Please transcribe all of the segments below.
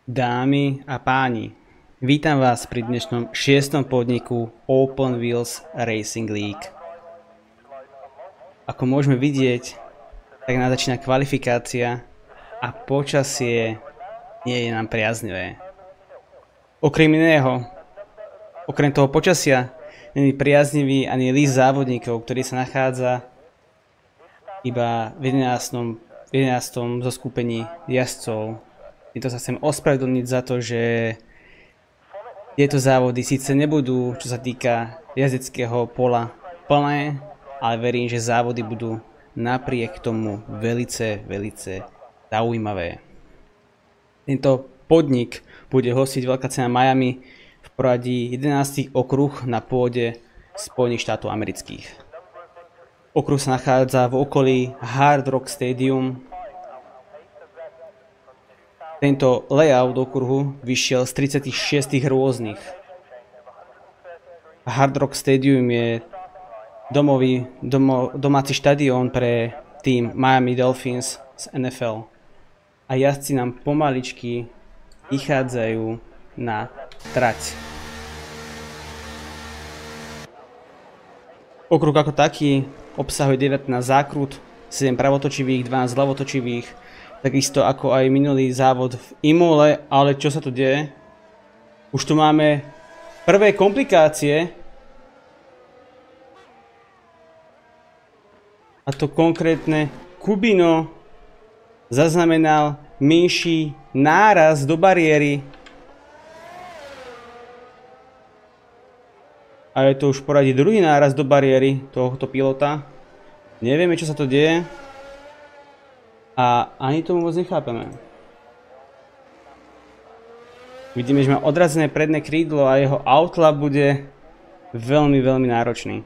Dámy a páni, vítam vás pri dnešnom 6. podniku Open Wheels Racing League. Ako môžeme vidieť, tak nám začína kvalifikácia a počasie nie je nám priaznivé. Okrem iného, okrem toho počasia, nie je priaznivý ani list závodníkov, ktorý sa nachádza iba v 11. zoskupení jazdcov. Týmto sa chcem ospravedlniť za to, že tieto závody síce nebudú, čo sa týka jazdeckého pola, plné, ale verím, že závody budú napriek tomu velice zaujímavé. Tento podnik bude hostiť Veľká cena Miami v poradí 11. okruh na pôde Spojených štátov amerických. Okruh sa nachádza v okolí Hard Rock Stadium. Tento layout okruhu vyšiel z 36 rôznych. Hard Rock Stadium je domáci štadión pre tým Miami Dolphins z NFL. A jazdci nám pomaličky vychádzajú na trať. Okruh ako taký obsahuje 19 zákrut, 7 pravotočivých, 12 ľavotočivých, takisto ako aj minulý závod v Imole, ale čo sa tu deje? Už tu máme prvé komplikácie. A to konkrétne Kubino zaznamenal menší náraz do bariéry. A je to už v poradí druhý náraz do bariéry tohoto pilota. Nevieme, čo sa to deje. A ani tomu moc nechápeme. Vidíme, že má odrazené predné krídlo a jeho outlap bude veľmi náročný.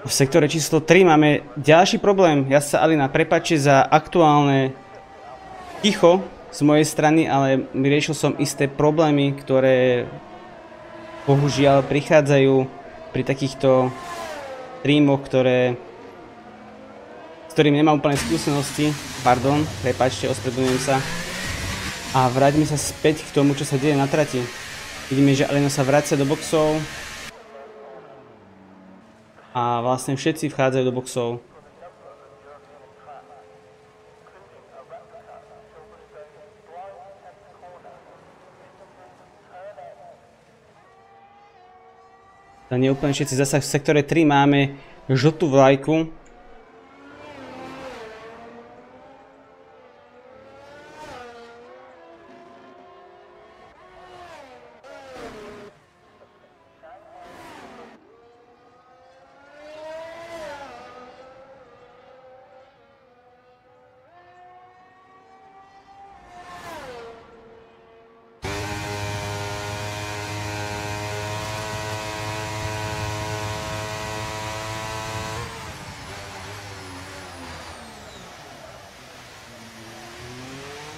V sektore číslo 3 máme ďalší problém. Jazdca Alina, prepáčte za aktuálne ticho z mojej strany, ale riešil som isté problémy, ktoré bohužiaľ prichádzajú pri takýchto streamoch, s ktorými nemám úplne skúsenosti. Pardon, prepáčte, ospravedlňujem sa. A vráťme sa späť k tomu, čo sa deje na trati. Vidíme, že Alina sa vracia do boxov. A vlastne všetci vchádzajú do boxov. To nie úplne všetci. Zasa v sektore 3 máme žltú vlajku.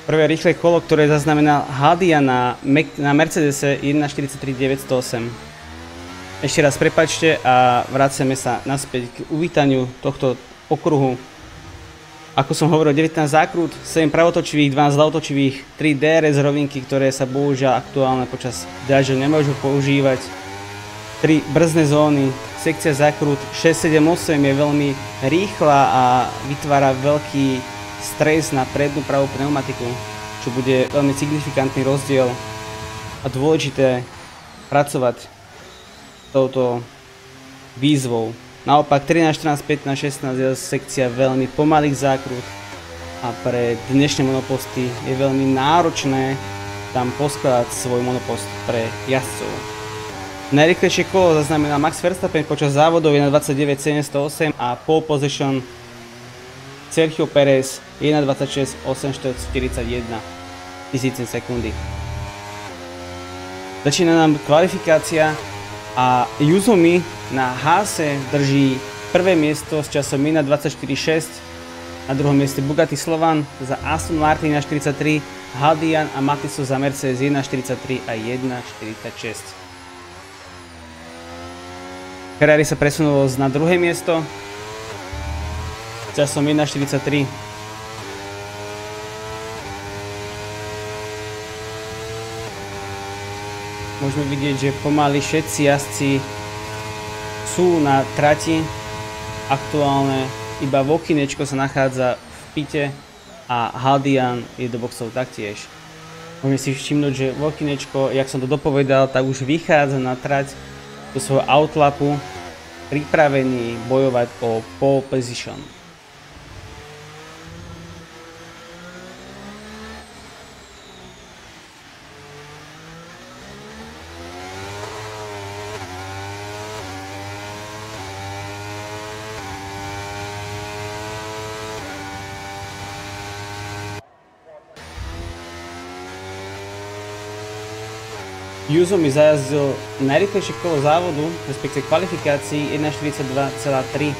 Prvé rýchle kolo, ktoré zaznamenal Hadia na Mercedese 1.43.908. Ešte raz prepáčte a vraceme sa naspäť k uvítaniu tohto okruhu. Ako som hovoril, 19 zákrut, 7 pravotočivých, 12 ľavotočivých, 3 DRS rovinky, ktoré sa bohužiaľ aktuálne počas dažďov nemôžu používať. 3 brzdné zóny, sekcia zákrut 6, 7, 8 je veľmi rýchla a vytvára veľký stres na prednú pravú pneumatiku, čo bude veľmi signifikantný rozdiel a dôležité pracovať touto výzvou. Naopak 13, 14, 15, 16 je sekcia veľmi pomalých zákrut a pre dnešné monoposty je veľmi náročné tam poskladať svoj monopost pre jazdcov. Najrýchlejšie kolo zaznamenal Max Verstappen počas závodov 1.29.708 a pole position Sergio Perez 1.26.841 tisícin sekundy. Začína nám kvalifikácia a Yuzumi na Haase drží prvé miesto s časom 1.24.6, na druhom mieste Bugatti Slovan za Aston Martin 1.43, Haldian a Matiso za Mercedes 1.43 a 1.46. Ferrari sa presunulo na druhé miesto s časom 1.43. Môžeme vidieť, že pomaly všetci jazdci sú na trati. Aktuálne iba Vokinečko sa nachádza v pite a Haldian je do boxov taktiež. Môžeme si všimnúť, že Vokinečko, jak som to dopovedal, tak už vychádza na trať do svojho outlapu, pripravený bojovať o pole position. Yuzumi zajazdil najrýchlejšie kolo závodu, respektíve kvalifikácií 1.42.3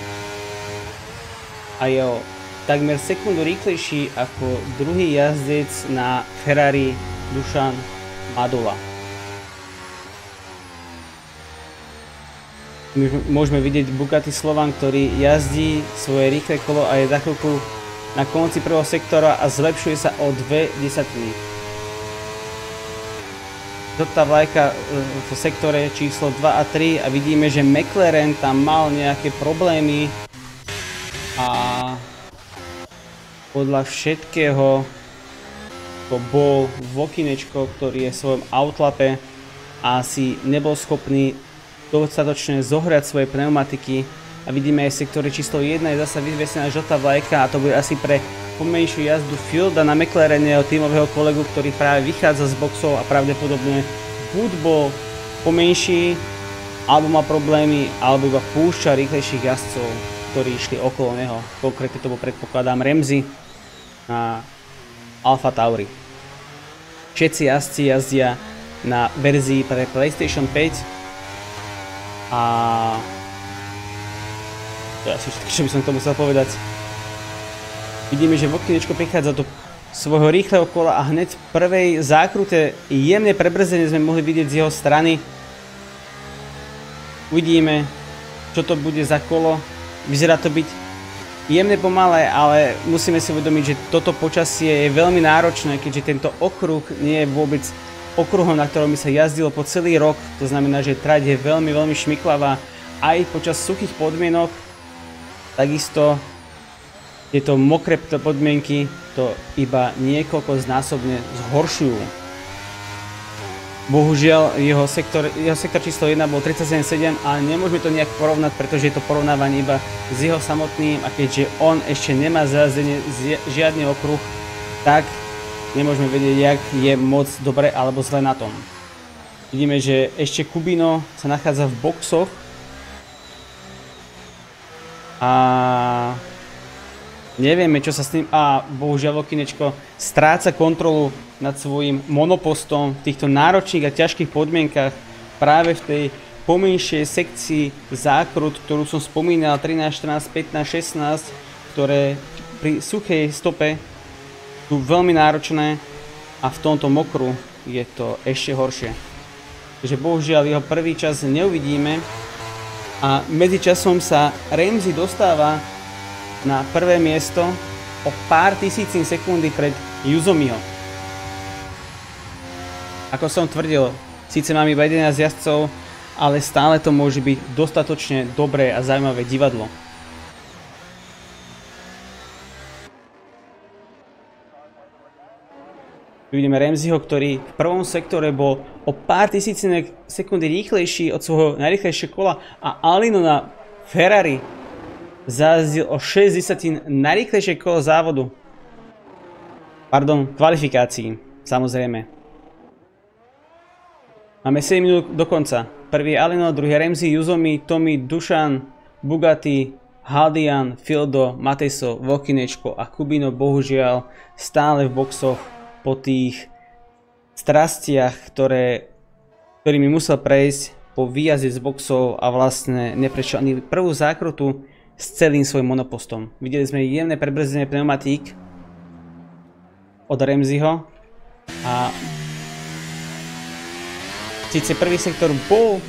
a je o takmer sekundu rýchlejší ako druhý jazdec na Ferrari Dušan Madula. Môžeme vidieť Bugatti Slovan, ktorý jazdí svoje rýchle kolo a je za chvíľku na konci prvého sektora a zlepšuje sa o 0,2. Žltá vlajka v sektore číslo 2 a 3 a vidíme, že McLaren tam mal nejaké problémy a podľa všetkého to bol Vokinečko, ktorý je v svojom outlape a asi nebol schopný dostatočne zohrať svoje pneumatiky a vidíme aj v sektore číslo 1 je zasa vyvesená žltá vlajka a to bude asi pre pomenšiu jazdu Fielda na McLarene, jeho tímového kolegu, ktorý práve vychádza z boxov a pravdepodobne buď bol pomenší, alebo má problémy, alebo iba púšťa rýchlejších jazdcov, ktorí išli okolo neho. Konkrétne to bol, predpokladám, Ramsey na Alfa Tauri. Všetci jazdci jazdia na verzii pre PlayStation 5 a to je asi všetko, čo by som k tomu chcel povedať. Vidíme, že Vokinečko prichádza do svojho rýchleho kola a hneď v prvej zákrute jemné prebrzdenie sme mohli vidieť z jeho strany. Uvidíme, čo to bude za kolo. Vyzerá to byť jemné pomalé, ale musíme si uvedomiť, že toto počasie je veľmi náročné, keďže tento okruh nie je vôbec okruhom, na ktorom by sa jazdilo po celý rok. To znamená, že trať je veľmi, veľmi šmiklavá aj počas suchých podmienok. Takisto tieto mokré podmienky to iba niekoľkoznásobne zhoršujú. Bohužiaľ, jeho sektor číslo 1 bol 37.7, ale nemôžeme to nejak porovnať, pretože je to porovnávanie iba s jeho samotným a keďže on ešte nemá zajazdenie žiadny okruh, tak nemôžeme vedieť, jak je moc dobre alebo zle na tom. Vidíme, že ešte Kubino sa nachádza v boxoch a nevieme, čo sa s tým... A bohužiaľ Vokinečko stráca kontrolu nad svojím monopostom v týchto náročných a ťažkých podmienkach práve v tej pomenšej sekcii zákrut, ktorú som spomínal, 13, 14, 15, 16, ktoré pri suchej stope sú veľmi náročné a v tomto mokru je to ešte horšie. Takže bohužiaľ jeho prvý čas neuvidíme a medzičasom sa Ramsey dostáva na prvé miesto o pár tisícin sekundy pred Yuzumiho. Ako som tvrdil, síce mám iba 11 jazdcov, ale stále to môže byť dostatočne dobré a zaujímavé divadlo. Vidíme Ramseyho, ktorý v prvom sektore bol o pár tisícinek sekundy rýchlejší od svojho najrýchlejšieho kola a Alino na Ferrari zajazdil o 60 najrýchlejšie kolo závodu. Pardon, kvalifikácií, samozrejme. Máme 7 minút do konca. Prvý je Alino, druhý je Ramsey, Yuzomi, Tommy, Dušan, Bugatti, Haldian, Fildo, Mateso, Vokinečko a Kubino bohužiaľ stále v boxoch po tých strastiach, ktorými musel prejsť po výjazde z boxov a vlastne neprešiel ani prvú zákrutu s celým svojím monopostom. Videli sme jemné prebrzdenie pneumatík od Ramseyho a síce prvý sektor bol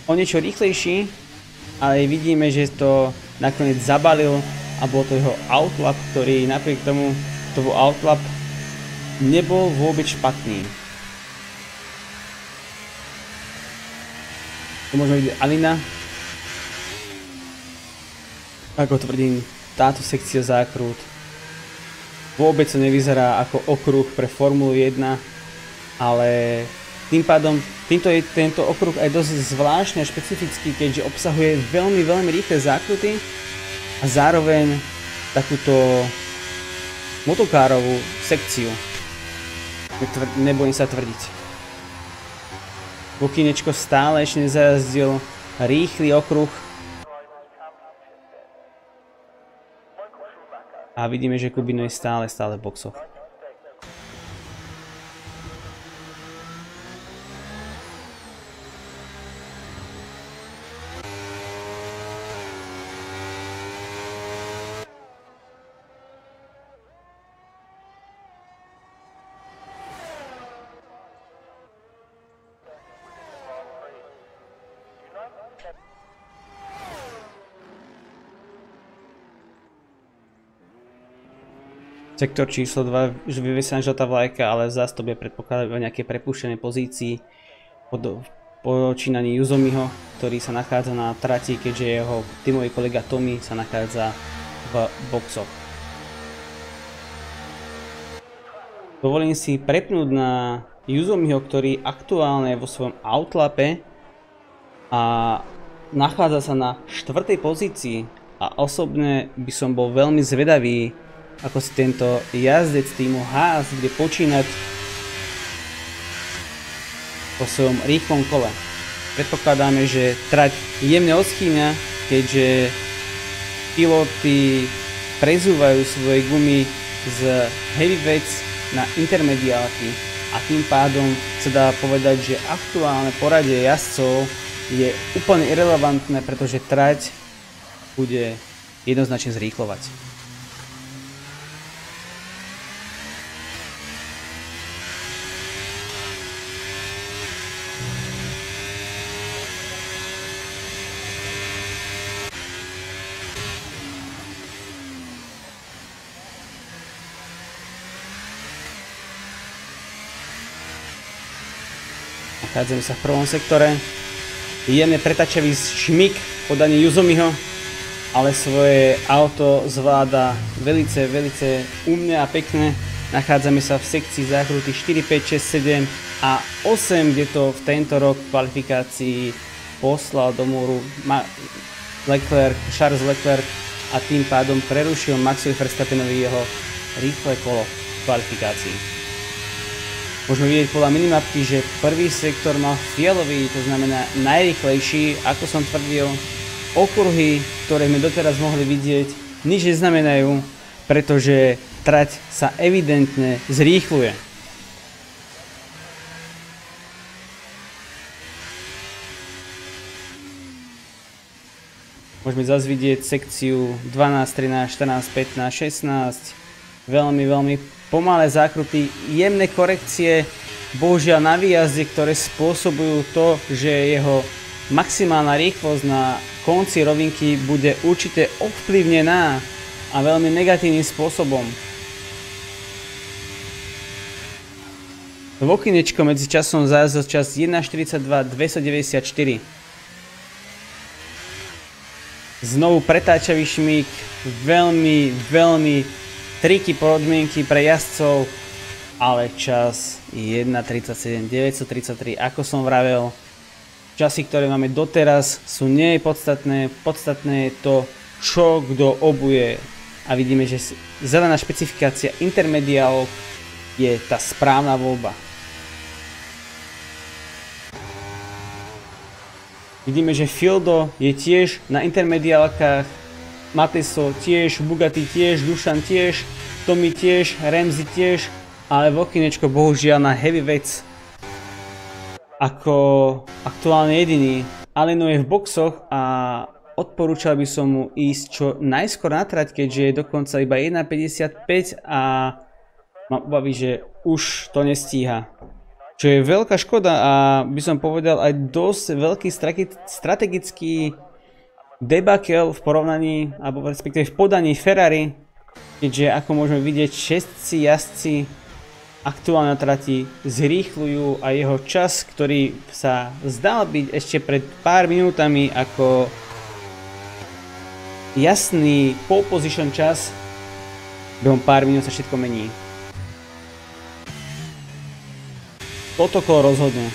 o niečo rýchlejší, ale vidíme, že to nakoniec zabalil a bol to jeho outlap, ktorý napriek tomu, to bol outlap, nebol vôbec špatný. Tu môžeme vidieť Alina. Ako tvrdím, táto sekcia zákrut vôbec to nevyzerá ako okruh pre Formulu 1, ale tým pádom tento okruh aj dosť zvláštny a špecifický, keďže obsahuje veľmi rýchle zákruty a zároveň takúto motokárovú sekciu. Nebojím sa tvrdiť. Vokinečko stále ešte nezajazdil rýchly okruh. A vidíme, že Kubino je stále v boxoch. Sektor číslo 2, už vyvesená žltá vlajka, ale zástup je predpokladať o nejakej prepúštenej pozícii po počínaní Yuzomiho, ktorý sa nachádza na trati, keďže jeho tímový kolega Tommy sa nachádza v boxoch. Dovolím si prepnúť na Yuzomiho, ktorý aktuálne je vo svojom outlape a nachádza sa na 4. pozícii a osobne by som bol veľmi zvedavý, ako si tento jazdec týmu Haas bude počínať po svojom rýchlom kole. Predpokladáme, že trať jemne odschýňa, keďže piloti prezúvajú svoje gumy z heavyweights na intermediálky a tým pádom sa dá povedať, že aktuálne poradie jazdcov je úplne irelevantné, pretože trať bude jednoznačne zrýchlovať. Nachádzame sa v prvom sektore. Jemne pretačavý šmik v podaní Yuzomiho, ale svoje auto zvláda velice umne a pekne. Nachádzame sa v sekcii zákruty 4, 5, 6, 7 a 8, kde to v tento rok v kvalifikácii poslal do múru Charles Leclerc a tým pádom prerušil Maxovi Verstappenovi jeho rýchle kolo v kvalifikácii. Môžeme vidieť podľa minimapky, že prvý sektor mal fialový, to znamená najrýchlejší, ako som tvrdil. Okruhy, ktoré sme doteraz mohli vidieť, nič neznamenajú, pretože trať sa evidentne zrýchluje. Môžeme zase vidieť sekciu 12, 13, 14, 15, 16. Veľmi pomalé zákruty, jemné korekcie, bohužiaľ na výjazde, ktoré spôsobujú to, že jeho maximálna rýchlosť na konci rovinky bude určite ovplyvnená a veľmi negatívnym spôsobom. Vokinečko medzi časom zajazdil čas 1:42 294. Znovu pretáčavý šmík, veľmi triky podmienky pre jazdcov ale čas 1:37.933, ako som vravel, časy, ktoré máme doteraz, sú nie podstatné, podstatné je to, čo kto obuje. A vidíme, že zelená špecifikácia intermediálok je tá správna voľba. Vidíme, že Fieldo je tiež na intermediálkach, Mateso tiež, Bugatti tiež, Dušan tiež, Tommy tiež, Ramsey tiež, ale v okinečko bohužiaľ na heavyweights ako aktuálne jediný. Aleno je v boxoch a odporúčal by som mu ísť čo najskôr na trať, keďže je dokonca iba 1:55 a mám obavy, že už to nestíha. Čo je veľká škoda a by som povedal aj dosť veľký strategický debakel v porovnaní, alebo respektíve v podaní Ferrari, keďže ako môžeme vidieť, všetci jazdci aktuálne na trati zrýchľujú a jeho čas, ktorý sa zdal byť ešte pred pár minútami ako jasný pole position čas, behom pár minút sa všetko mení. Toto kolo rozhodne.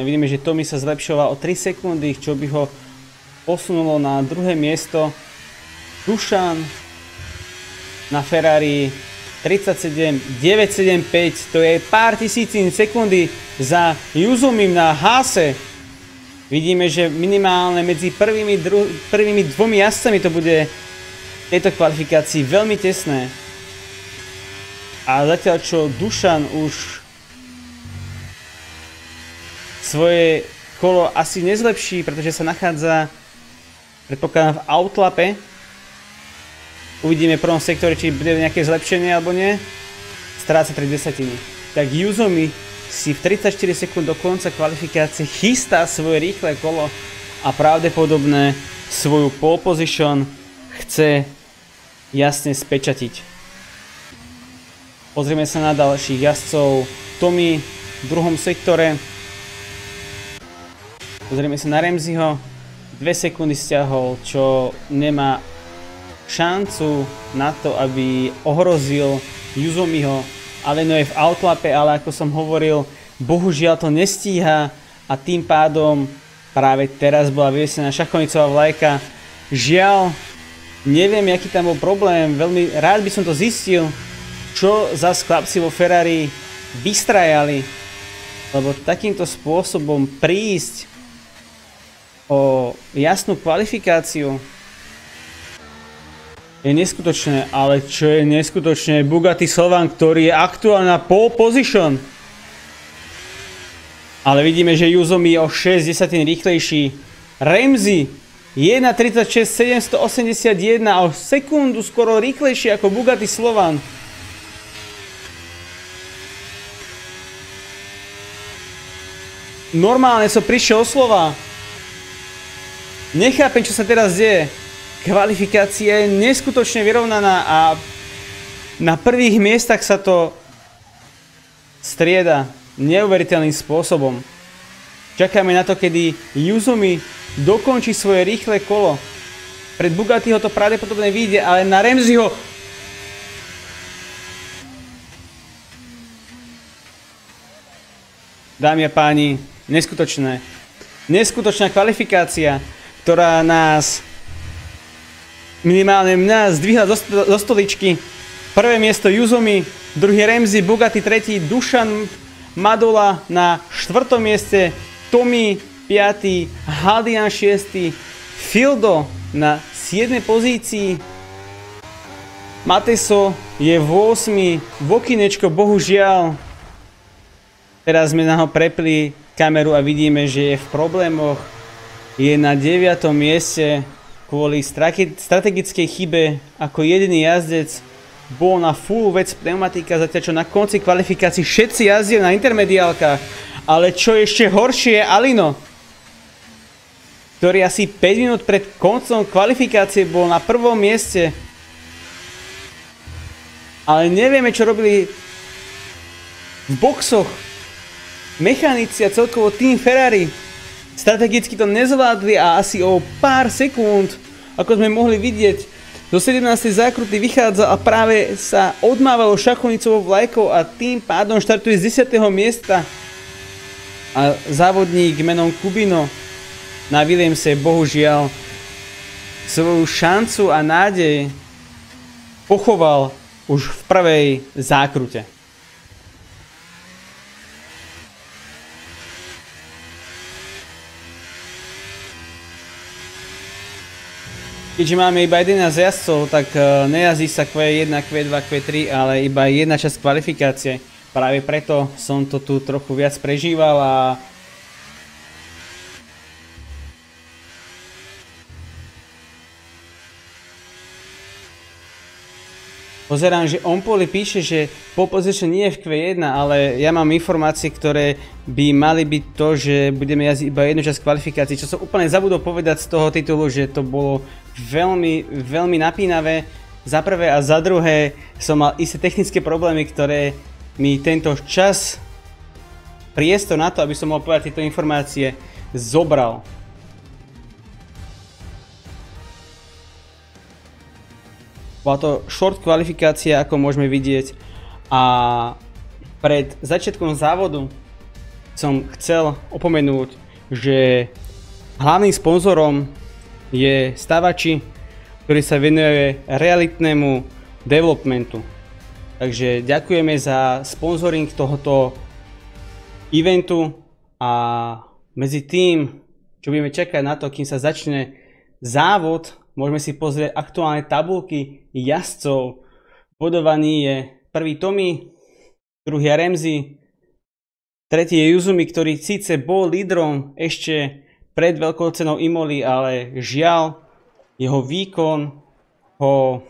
Vidíme, že Tommy sa zlepšoval o 3 sekundy, čo by ho posunulo na druhé miesto. Dušan na Ferrari 37.975, to je pár tisícin sekundy za Yuzumim na Haase. Vidíme, že minimálne medzi prvými dvomi jazdcami to bude v tejto kvalifikácii veľmi tesné. A zatiaľ čo Dušan už svoje kolo asi nezlepší, pretože sa nachádza, predpokladám, v outlape. Uvidíme v prvom sektore, či bude nejaké zlepšenie alebo nie. Stráca 3 desatiny. Tak Yuzumi si v 34 sekúnd do konca kvalifikácie chystá svoje rýchle kolo a pravdepodobne svoju pole position chce jasne spečatiť. Pozrieme sa na ďalších jazdcov. Tommy v druhom sektore. Pozrieme sa na Ramseyho. 2 sekundy stiahol, čo nemá šancu na to, aby ohrozil Yuzumiho. Aleno je v outlape, ale ako som hovoril, bohužiaľ to nestíha a tým pádom práve teraz bola vyvesená šachovnicová vlajka. Žiaľ, neviem, aký tam bol problém, veľmi rád by som to zistil, čo zas chlapci vo Ferrari vystrajali, lebo takýmto spôsobom prísť o jasnú kvalifikáciu je neskutočné, ale čo je neskutočné, Bugatti Slovan, ktorý je aktuálne na pole position. Ale vidíme, že Yuzumi je o 6 desatín rýchlejší. Ramsey 1:36.781 o sekundu skoro rýchlejší ako Bugatti Slovan. Normálne som prišiel o slova. Nechápem, čo sa teraz deje. Kvalifikácia je neskutočne vyrovnaná a na prvých miestach sa to strieda neuveriteľným spôsobom. Čakáme na to, kedy Yuzumi dokončí svoje rýchle kolo. Pred Bugattiho to pravdepodobne vyjde, ale na Ramseyho dámy a páni, neskutočné. Neskutočná kvalifikácia, ktorá nás, minimálne mňa, zdvihla do stoličky. Prvé miesto Yuzumi, druhý Ramsey, Bugatti tretí, Dušan Madola na 4. mieste, Tommy 5., Haldian 6., Fieldo na 7. pozícii, Mateso je v 8., Vokinečko bohužiaľ. Teraz sme na ho prepli kameru a vidíme, že je v problémoch. Je na 9. mieste kvôli strategickej chybe ako jediný jazdec. Bol na full vec pneumatika, zatiaľ čo na konci kvalifikácií všetci jazdia na intermediálkach. Ale čo ešte horšie je Alino, ktorý asi 5 minút pred koncom kvalifikácie bol na 1. mieste. Ale nevieme, čo robili v boxoch mechanici a celkovo tým Ferrari. Strategicky to nezvládli a asi o pár sekúnd, ako sme mohli vidieť, Zo 17. zákruty vychádza a práve sa odmávalo šachovnicovou vlajkou a tým pádom štartuje z 10. miesta. A závodník menom Kubino na Williamse bohužiaľ svoju šancu a nádej pochoval už v prvej zákrute. Keďže máme iba 11 jazdcov, tak nejazdí sa Q1, Q2, Q3, ale iba jedna časť kvalifikácie. Práve preto som to tu trochu viac prežíval a pozerám, že Ompoli píše, že pole position nie je v Q1, ale ja mám informácie, ktoré by mali byť to, že budeme jazdiť iba jednu časť kvalifikácií, čo som úplne zabudol povedať z toho titulu, že to bolo veľmi napínavé. Za prvé a za druhé som mal isté technické problémy, ktoré mi tento čas, priestor na to, aby som mohol povedať tieto informácie, zobral. Bola to short kvalifikácia, ako môžeme vidieť, a pred začiatkom závodu som chcel opomenúť, že hlavným sponzorom je Stavači, ktorý sa venuje realitnému developmentu. Takže ďakujeme za sponzoring tohoto eventu a medzi tým, čo budeme čakať na to, kým sa začne závod, môžeme si pozrieť aktuálne tabulky jazdcov. Bodovaný je prvý Tommy, druhý Ramsey, tretí je Yuzumi, ktorý síce bol lídrom ešte pred veľkou cenou Imoli, ale žiaľ, jeho výkon ho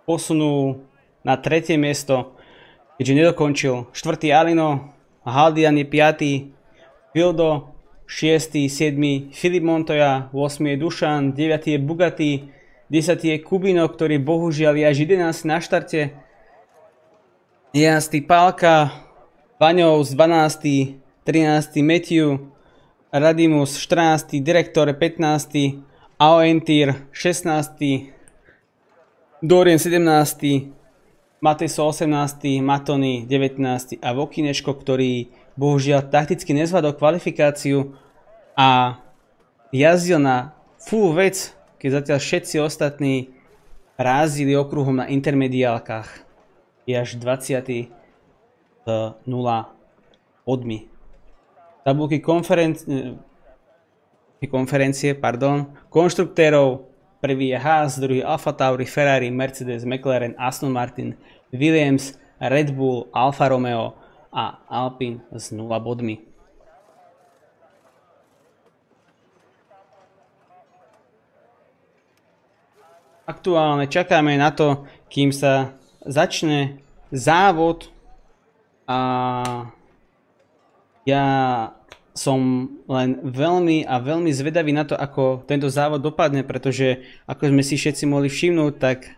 posunul na tretie miesto, keďže nedokončil. Štvrtý Alino, Haldian je 5. Vildo 6., 7. Filip Montoya, 8. je Dušan, 9. je Bugatti, 10. je Kubino, ktorý bohužiaľ je až 11. na štarte. 11. Pálka, Vaňov 12. 13. Matthew, Radimus 14. Direktor 15. Aoentir 16. Dorian 17. Mateso 18. Matoni 19. a Vokinečko, ktorý bohužiaľ takticky nezvládol kvalifikáciu a jazdil na full vec, keď zatiaľ všetci ostatní rázdili okruhom na intermediálkach. Je až 20. z 0 bodmi. Tabulky konferencie, konštruktérov. Prvý je Haas, druhý Alfa Tauri, Ferrari, Mercedes, McLaren, Aston Martin, Williams, Red Bull, Alfa Romeo a Alpine s 0 bodmi. Aktuálne čakáme na to, kým sa začne závod, a ja som len veľmi zvedavý na to, ako tento závod dopadne, pretože ako sme si všetci mohli všimnúť, tak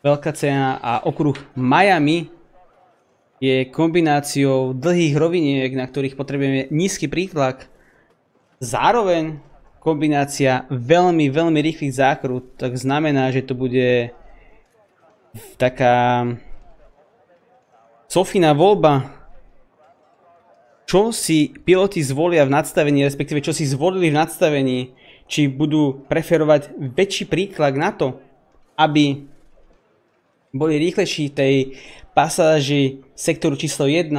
veľká cena a okruh Miami je kombináciou dlhých roviniek, na ktorých potrebujeme nízky prítlak. Zároveň kombinácia veľmi rýchlych zákrut, tak znamená, že to bude taká Sofína voľba, čo si piloti zvolia v nadstavení, respektíve čo si zvolili v nadstavení, či budú preferovať väčší prítlak na to, aby boli rýchlejší tej pasáži sektoru číslo 1,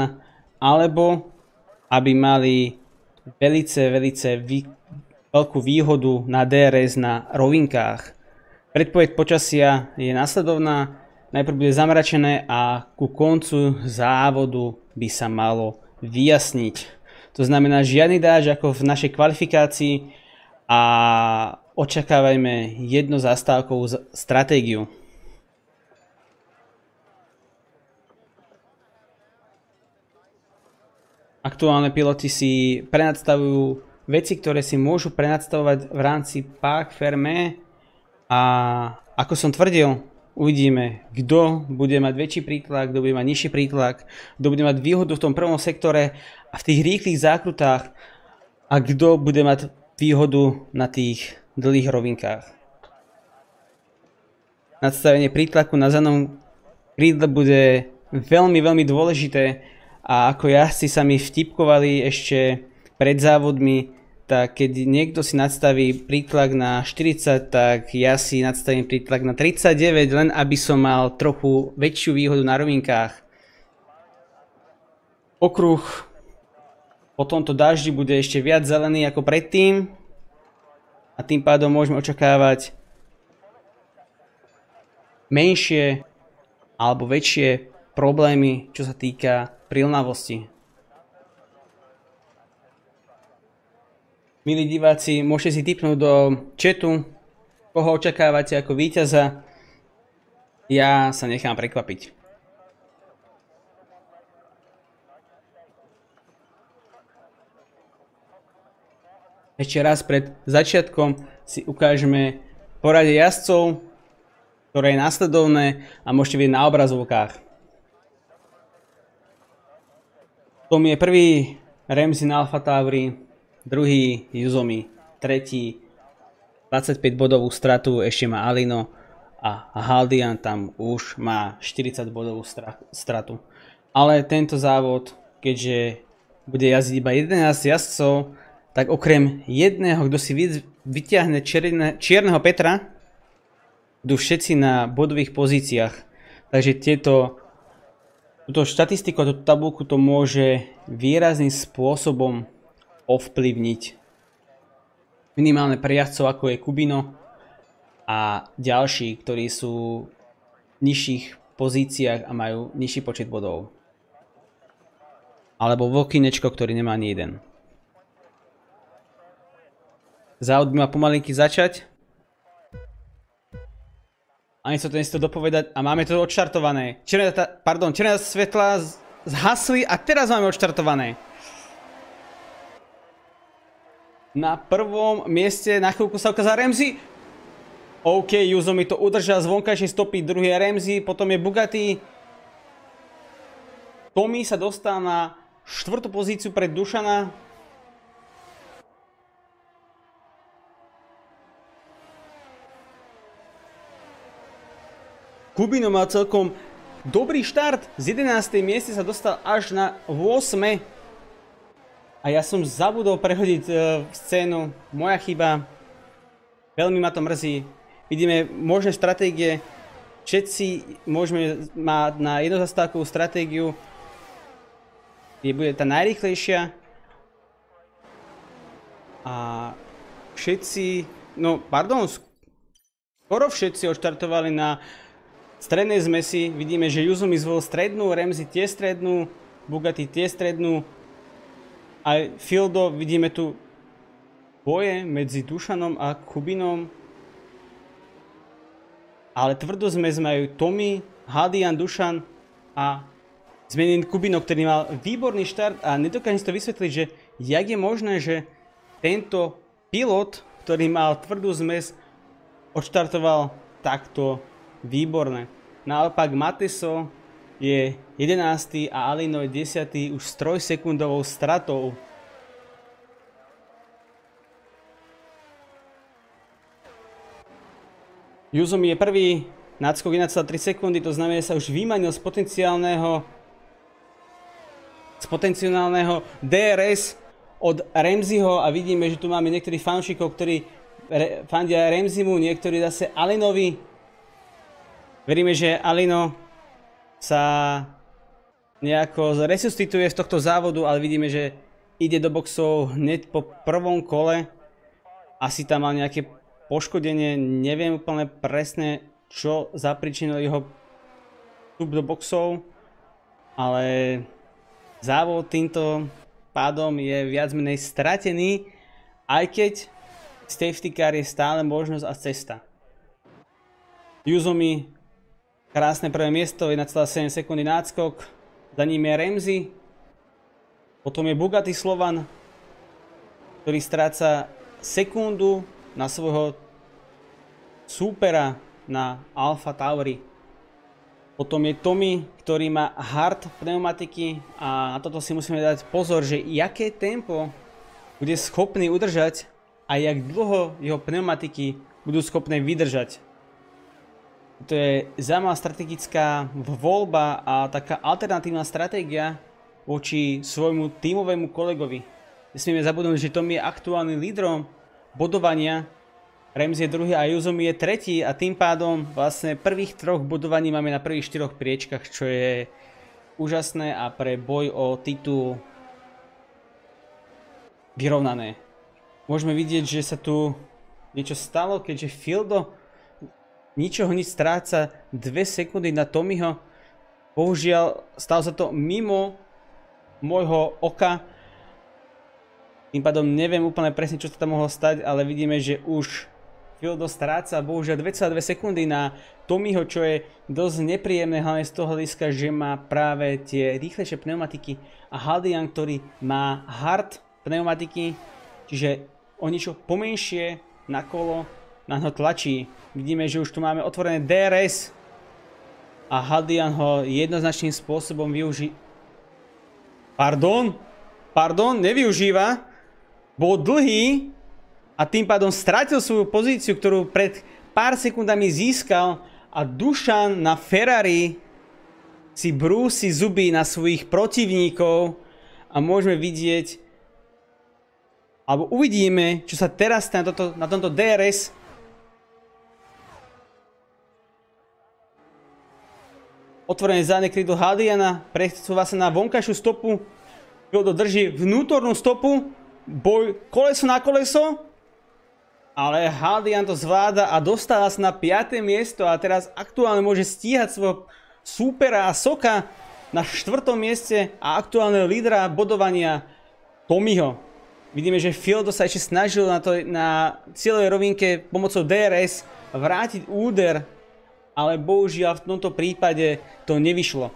alebo aby mali veľkú výhodu na DRS na rovinkách. Predpoveď počasia je nasledovná, najprv bude zamračené a ku koncu závodu by sa malo vyjasniť. To znamená žiadny dážď ako v našej kvalifikácii a očakávajme jedno zastávkovú stratégiu. Aktuálne piloti si prenadstavujú veci, ktoré si môžu prenadstavovať v rámci Parc Fermé, a ako som tvrdil, uvidíme, kto bude mať väčší prítlak, kto bude mať nižší prítlak, kto bude mať výhodu v tom prvom sektore a v tých rýchlych zákrutách a kto bude mať výhodu na tých dlhých rovinkách. Nadstavenie prítlaku na zadnom krídle bude veľmi dôležité a ako jazdci sa mi vtipkovali ešte pred závodmi, tak keď niekto si nadstaví prítlak na 40, tak ja si nadstavím prítlak na 39, len aby som mal trochu väčšiu výhodu na rovinkách. Okruh po tomto daždi bude ešte viac zelený ako predtým a tým pádom môžeme očakávať menšie alebo väčšie problémy, čo sa týka prilnavosti. Milí diváci, môžete si tipnúť do chatu, koho očakávate ako víťaza. Ja sa nechám prekvapiť. Ešte raz pred začiatkom si ukážeme poradie jazdcov, ktoré je následovné a môžete vidieť na obrazovkách. Tom je prvý Ramsey na AlphaTauri, druhý Yuzomi, tretí 25 bodovú stratu ešte má Alino a Haldian tam už má 40 bodovú stratu. Ale tento závod, keďže bude jazdiť iba 11 jazdcov, tak okrem jedného, kto si vyťahne čierneho Petra, budú všetci na bodových pozíciách. Takže túto štatistiku, túto tabulku to môže výrazným spôsobom ovplyvniť. Minimálne pre jazdcov ako je Kubino a ďalší, ktorí sú v nižších pozíciách a majú nižší počet bodov. Alebo Vokinečko, ktorý nemá ani jeden. Závod by mal pomalinky začať. Ani sa to nechce dopovedať a máme to odštartované. Červené svetla zhasli a teraz máme odštartované. Na prvom mieste na chvíľku sa ukázal Ramsey. OK, Yuzomi to udržal z vonkajšej stopy, druhý je Ramsey, potom je Bugatti. Tommy sa dostal na 4. pozíciu pred Dušana. Kubino mal celkom dobrý štart, z 11. mieste sa dostal až na 8. A ja som zabudol prehodiť scénu, moja chyba, veľmi ma to mrzí. Vidíme možné stratégie, všetci môžeme mať na jednozastávkovú stratégiu, kde bude tá najrýchlejšia. A všetci, skoro všetci odštartovali na strednej zmesi. Vidíme, že Yuzomi zvolil strednú, Ramsey tiež strednú, Bugatti tiež strednú. A Fildo, vidíme tu boje medzi Dušanom a Kubinom. Ale tvrdú zmes majú Tommy, Haldian, Dušan a zmenený Kubino, ktorý mal výborný štart a nedokážem si to vysvetliť, že jak je možné, že tento pilot, ktorý mal tvrdú zmes, odštartoval takto výborné. Naopak Mateso je 11. a Alino je 10. už s 3-sekundovou stratou. Yuzomi je prvý, nadskok 1,3 sekundy, to znamená, že sa už vymanil z potenciálneho DRS od Ramseyho a vidíme, že tu máme niektorých fanúšikov, ktorí fandia Ramseymu, niektorí zase Alinovi. Veríme, že Alino sa nejako resuscituje z tohto závodu, ale vidíme, že ide do boxov hneď po prvom kole. Asi tam mal nejaké poškodenie, neviem úplne presne, čo zapričinilo jeho vstup do boxov, ale závod týmto pádom je viac menej stratený, aj keď safety car je stále možnosť a cesta. Yuzomi, krásne prvé miesto, 1,7 sekundy náskok, za ním je Ramsey, potom je Bugatti Slovan, ktorý stráca sekundu na svojho súpera na AlphaTauri. Potom je Tommy, ktorý má hard pneumatiky a na toto si musíme dať pozor, že jaké tempo bude schopný udržať a jak dlho jeho pneumatiky budú schopné vydržať. To je zaujímavá strategická voľba a taká alternatívna stratégia voči svojmu tímovému kolegovi. Nesmieme zabudnúť, že Tommy je aktuálnym lídrom bodovania, Ramsey je druhý a Yuzomi je tretí a tým pádom vlastne prvých troch bodovaní máme na prvých štyroch priečkach, čo je úžasné a pre boj o titul vyrovnané. Môžeme vidieť, že sa tu niečo stalo, keďže Fieldo ničoho nič stráca 2 sekundy na Tommyho. Bohužiaľ, stalo sa to mimo môjho oka. Tým pádom neviem úplne presne, čo sa tam mohlo stať, ale vidíme, že už Fieldo stráca bohužiaľ 2,2 sekundy na Tommyho, čo je dosť nepríjemné, hlavne z toho hľadiska, že má práve tie rýchlejšie pneumatiky a Haldian, ktorý má hard pneumatiky, čiže o niečo pomenšie na kolo na ho tlačí. Vidíme, že už tu máme otvorené DRS a Haldian ho jednoznačným spôsobom využí... Pardon, nevyužíva. Bol dlhý a tým pádom stratil svoju pozíciu, ktorú pred pár sekundami získal a Dušan na Ferrari si brúsi zuby na svojich protivníkov a môžeme vidieť, alebo uvidíme, čo sa teraz na tomto DRS otvorené zadné krídlo Haldiana, presúva sa na vonkajšiu stopu, Fieldo drží vnútornú stopu, boj koleso na koleso, ale Haldian to zvláda a dostáva sa na 5. miesto a teraz aktuálne môže stíhať svojho súpera a Soka na 4. mieste a aktuálneho lídra bodovania Tommyho. Vidíme, že Fieldo sa ešte snažil na cieľovej rovinke pomocou DRS vrátiť úder, ale bohužiaľ v tomto prípade to nevyšlo.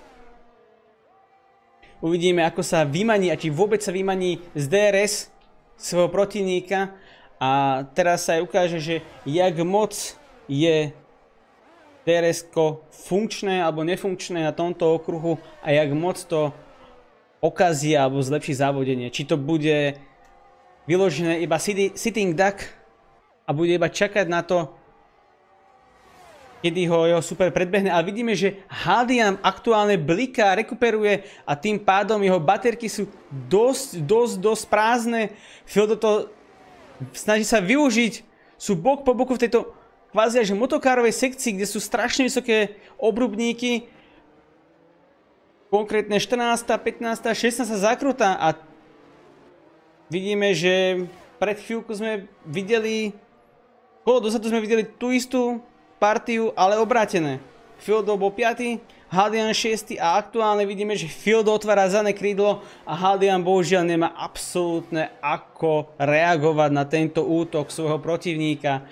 Uvidíme, ako sa vymaní a či vôbec sa vymaní z DRS svojho protivníka. A teraz sa aj ukáže, že jak moc je DRS-ko funkčné alebo nefunkčné na tomto okruhu a jak moc to okazí alebo zlepší závodenie. Či to bude vyložené iba sitting duck a bude iba čakať na to, kedy ho jeho super predbehne, ale vidíme, že Haldian aktuálne bliká, rekuperuje a tým pádom jeho baterky sú dosť prázdne. Fieldo to snaží sa využiť, sú bok po boku v tejto kvázi až motokárovej sekcii, kde sú strašne vysoké obrubníky. Konkrétne 14., 15., 16. zakruta a vidíme, že pred chvíľku sme videli, kolo dozadu sme videli tú istú partiu, ale obrátené. Fieldo bol 5., Haldian 6. a aktuálne vidíme, že Fieldo otvára zadné krídlo a Haldian bohužiaľ nemá absolútne ako reagovať na tento útok svojho protivníka.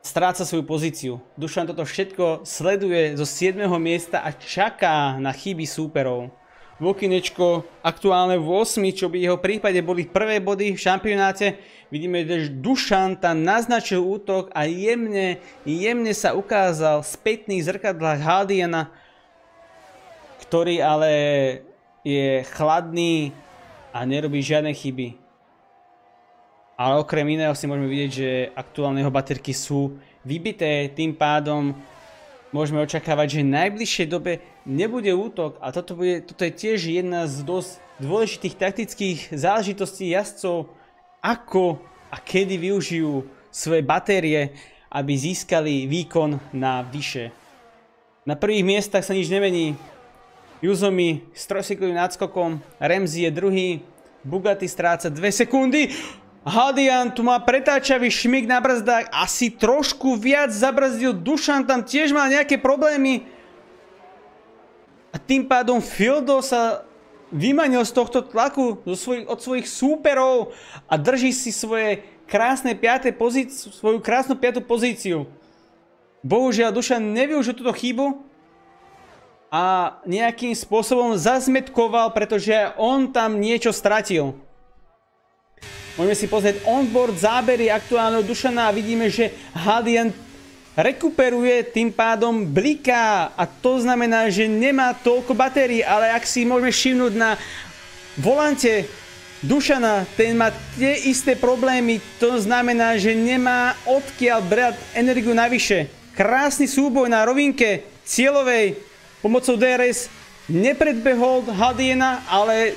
Stráca svoju pozíciu. Dušan toto všetko sleduje zo 7. miesta a čaká na chyby súperov. Vokinečko aktuálne v 8, čo by v jeho prípade boli prvé body v šampionáte. Vidíme, že Dušan tam naznačil útok a jemne sa ukázal v spätných zrkadlách Haldiana, ktorý ale je chladný a nerobí žiadne chyby. Ale okrem iného si môžeme vidieť, že aktuálne jeho baterky sú vybité, tým pádom môžeme očakávať, že v najbližšej dobe nebude útok a toto je tiež jedna z dosť dôležitých taktických záležitostí jazdcov, ako a kedy využijú svoje batérie, aby získali výkon na vyše. Na prvých miestach sa nič nemení. Yuzomi s 3-sekundovým náskokom, Ramsey je druhý, Bugatti stráca 2 sekundy. Haldian tu má pretáčavý šmik na brzdách, asi trošku viac zabrzdil, Dušan tam tiež mal nejaké problémy. A tým pádom Fieldo sa vymanil z tohto tlaku od svojich súperov a drží si svoju krásnu 5. pozíciu. Bohužiaľ Dušan nevyužil túto chybu a nejakým spôsobom zazmetkoval, pretože on tam niečo stratil. Môžeme si pozrieť onboard zábery aktuálneho Dušana a vidíme, že Haldian rekuperuje, tým pádom bliká a to znamená, že nemá toľko batérií, ale ak si môžeme všimnúť na volante Dušana, ten má tie isté problémy, to znamená, že nemá odkiaľ brať energiu navyše. krásny súboj na rovinke cieľovej pomocou DRS. Nepredbehol Hadiena, ale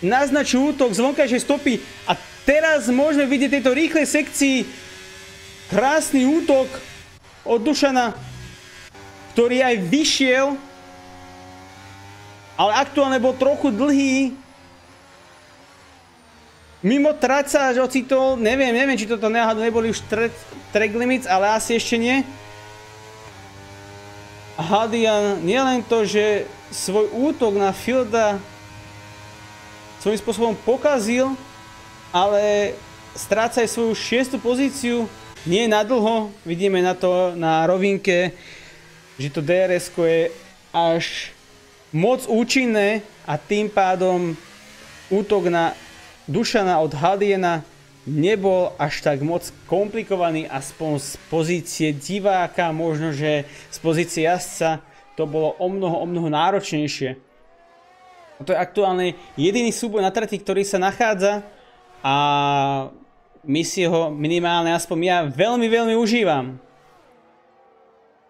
naznačil útok z vonkajšej stopy. A teraz môžeme vidieť tejto rýchlej sekcii krásny útok od Dušana, ktorý aj vyšiel, ale aktuálne bol trochu dlhý. Mimo trať sa až ocitol, neviem, či toto náhodou neboli už track limits, ale asi ešte nie. A Hadian nielen to, že svoj útok na Fielda svojím spôsobom pokazil, ale stráca aj svoju 6. pozíciu. Nie na dlho, vidíme na to na rovinke, že to DRS-ko je až moc účinné a tým pádom útok na Dušana od Hadiena nebol až tak moc komplikovaný, aspoň z pozície diváka, možno že z pozície jazdca to bolo o mnoho náročnejšie. To je aktuálne jediný súboj na trati, ktorý sa nachádza a my si ho minimálne, aspoň ja, veľmi užívam.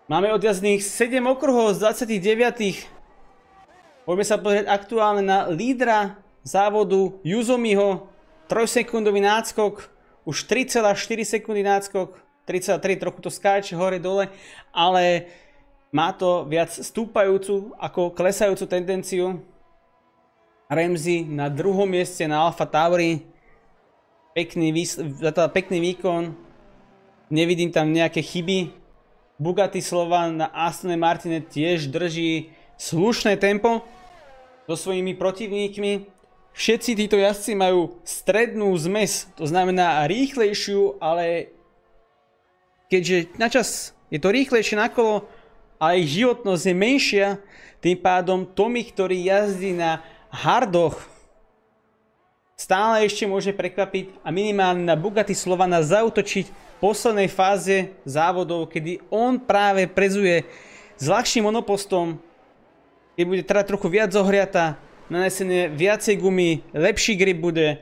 Máme odjazdných 7 okruhov z 29. Poďme sa pozrieť aktuálne na lídra závodu Yuzomiho. 3-sekundový náskok, už 3,4 sekundy náskok, 3,3, trochu to skáče hore-dole, ale má to viac stúpajúcu ako klesajúcu tendenciu. Ramsey na 2. mieste na Alfa Tauri, pekný výkon, nevidím tam nejaké chyby. Bugatti Slovan na Astone Martine tiež drží slušné tempo so svojimi protivníkmi. Všetci títo jazdci majú strednú zmes, to znamená rýchlejšiu, ale keďže načas je to rýchlejšie na kolo a ich životnosť je menšia, tým pádom Tommy, ktorý jazdí na hardoch, stále ešte môže prekvapiť a minimálne na Bugatti Slovana zaútočiť v poslednej fáze závodov, kedy on práve prezuje s ľahším monopostom, keď bude teda trochu viac zohriata, nanesené viacej gumy, lepší grip bude,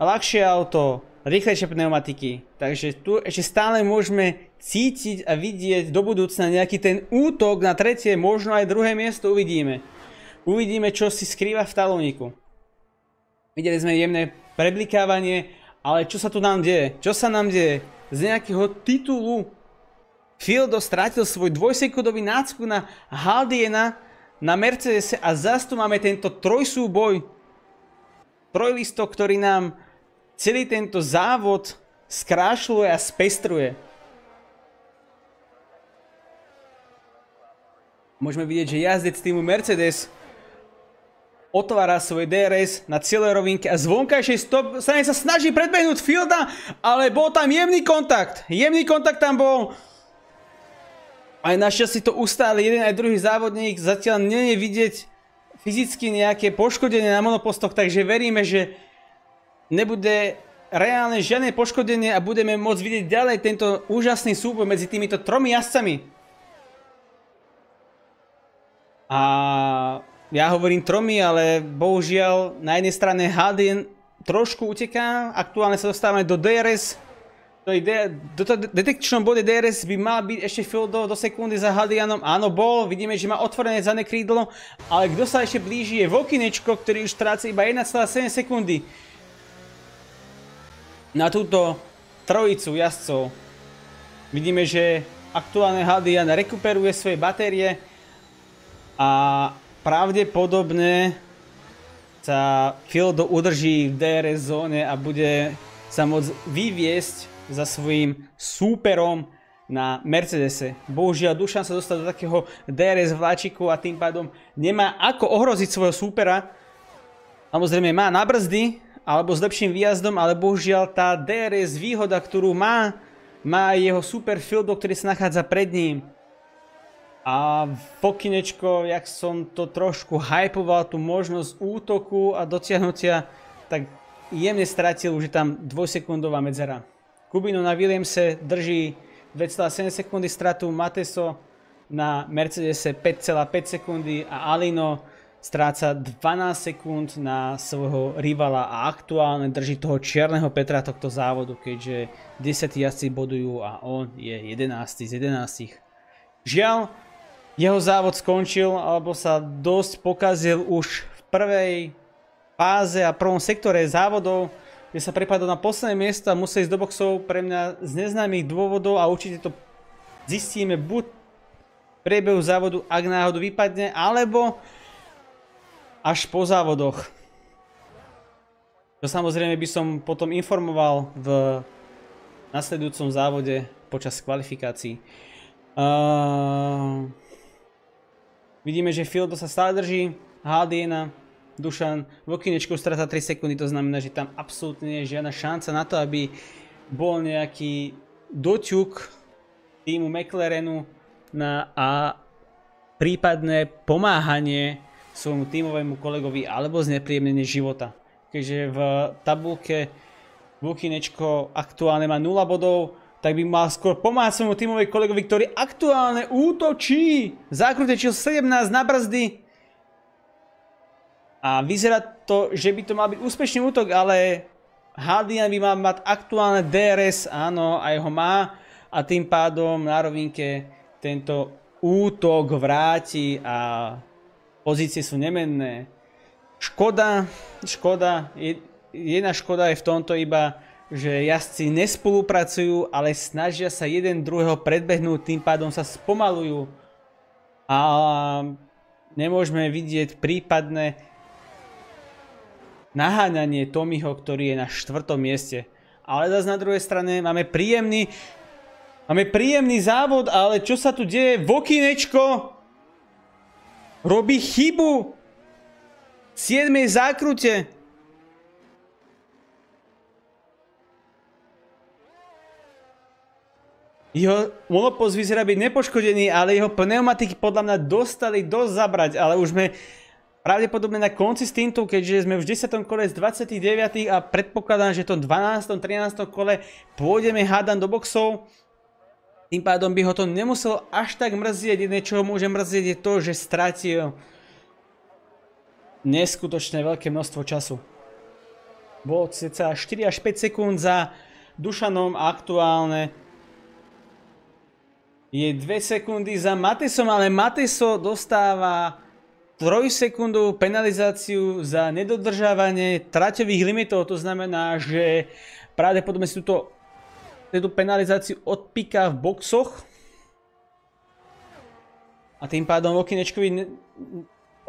ľahšie auto, rýchlejšie pneumatiky. Takže tu ešte stále môžeme cítiť a vidieť do budúcna nejaký ten útok na 3., možno aj 2. miesto, uvidíme. Uvidíme, čo si skrýva v talóniku. Videli sme jemné preblikávanie, ale čo sa tu nám deje? Čo sa nám deje? Z nejakého titulu Fieldo strátil svoj 2-sekundový náskok na Hadiena na Mercedese a zase tu máme tento trojsúboj, trojlistok, ktorý nám celý tento závod skrášľuje a spestruje. Môžeme vidieť, že jazdec týmu Mercedes otvára svoj DRS na cieľovej rovinke a z vonkajšej strany sa snaží predbehnúť Fielda, ale bol tam jemný kontakt. Jemný kontakt tam bol. Aj našťastie to ustáli jeden aj druhý závodník, zatiaľ nie je vidieť fyzicky nejaké poškodenie na monopostoch, takže veríme, že nebude reálne žiadne poškodenie a budeme môcť vidieť ďalej tento úžasný súboj medzi týmito 3 jazdcami. A ja hovorím 3, ale bohužiaľ na jednej strane Hadien trošku uteká, aktuálne sa dostávame do DRS. Do detekčnom bode DRS by mal byť ešte Fieldo do sekundy za Hadianom. Áno, bol. Vidíme, že má otvorené zadné krídlo. Ale kto sa ešte blíži je Vokinečko, ktorý už stráca iba 1,7 sekundy na túto trojicu jazdcov. Vidíme, že aktuálne Hadian rekuperuje svoje batérie a pravdepodobne sa Fieldo udrží v DRS zóne a bude sa môcť vyviesť za svojím súperom na Mercedese. Bohužiaľ, Dušan sa dostal do takého DRS vláčiku a tým pádom nemá ako ohroziť svojho súpera. Samozrejme má na brzdy alebo s lepším výjazdom, ale bohužiaľ tá DRS výhoda, ktorú má jeho super Fieldo, ktorý sa nachádza pred ním. A Vokinečko, jak som to trošku hypoval, tú možnosť útoku a dotiahnutia, tak jemne stratil, už je tam 2-sekundová medzera. Kubino na Williamse drží 2,7 sekundy stratu, Mateso na Mercedese 5,5 sekundy a Alino stráca 12 sekúnd na svojho rivala a aktuálne drží toho čierneho Petra tohto závodu, keďže 10 jazdci bodujú a on je 11 z 11. Žiaľ, jeho závod skončil, alebo sa dosť pokazil už v prvej fáze a prvom sektore závodov, kde sa prepadol na posledné miesto a musel ísť do boxov pre mňa z neznámych dôvodov a určite to zistíme buď v priebehu závodu, ak náhodou vypadne, alebo až po závodoch. To samozrejme by som potom informoval v nasledujúcom závode počas kvalifikácií. Vidíme, že Fieldo sa stále drží, Haldiena, Dušan, v okinečku stráca 3 sekundy, to znamená, že tam absolútne nie je žiadna šanca na to, aby bol nejaký doťuk týmu McLarenu a prípadné pomáhanie svojmu tímovému kolegovi alebo znepríjemnenie života. Keďže v tabulke Vukinečko aktuálne má 0 bodov, tak by mal skôr pomáhať svojmu tímovému kolegovi, ktorý aktuálne útočí. Zákrute číslo 17 na brzdy. A vyzerá to, že by to mal byť úspešný útok, ale Haldian by mal mať aktuálne DRS, áno, aj ho má. A tým pádom na rovinke tento útok vráti a pozície sú nemenné. Škoda, jedna škoda je v tomto iba, že jazdci nespolupracujú, ale snažia sa jeden druhého predbehnúť, tým pádom sa spomalujú. A nemôžeme vidieť prípadné naháňanie Tommyho, ktorý je na 4. mieste. Ale zase na druhej strane máme príjemný závod, ale čo sa tu deje? Vokinečko robí chybu v 7. zákrute. Jeho monopost vyzerá byť nepoškodený, ale jeho pneumatiky podľa mňa dostali dosť zabrať, ale už sme pravdepodobne na konci stintu, keďže sme už v 10. kole z 29. a predpokladám, že to 12. 13. kole pôjdeme hádam do boxov. Tým pádom by ho to nemuselo až tak mrzieť. Jedné, čo ho môže mrzieť, je to, že stratil neskutočne veľké množstvo času. Bolo cca 4 až 5 sekúnd za Dušanom a aktuálne je 2 sekundy za Matesom, ale Mateso dostáva 3 sekundovú penalizáciu za nedodržávanie traťových limitov. To znamená, že pravdepodobne si túto penalizáciu odpíka v boxoch a tým pádom Okinečkovi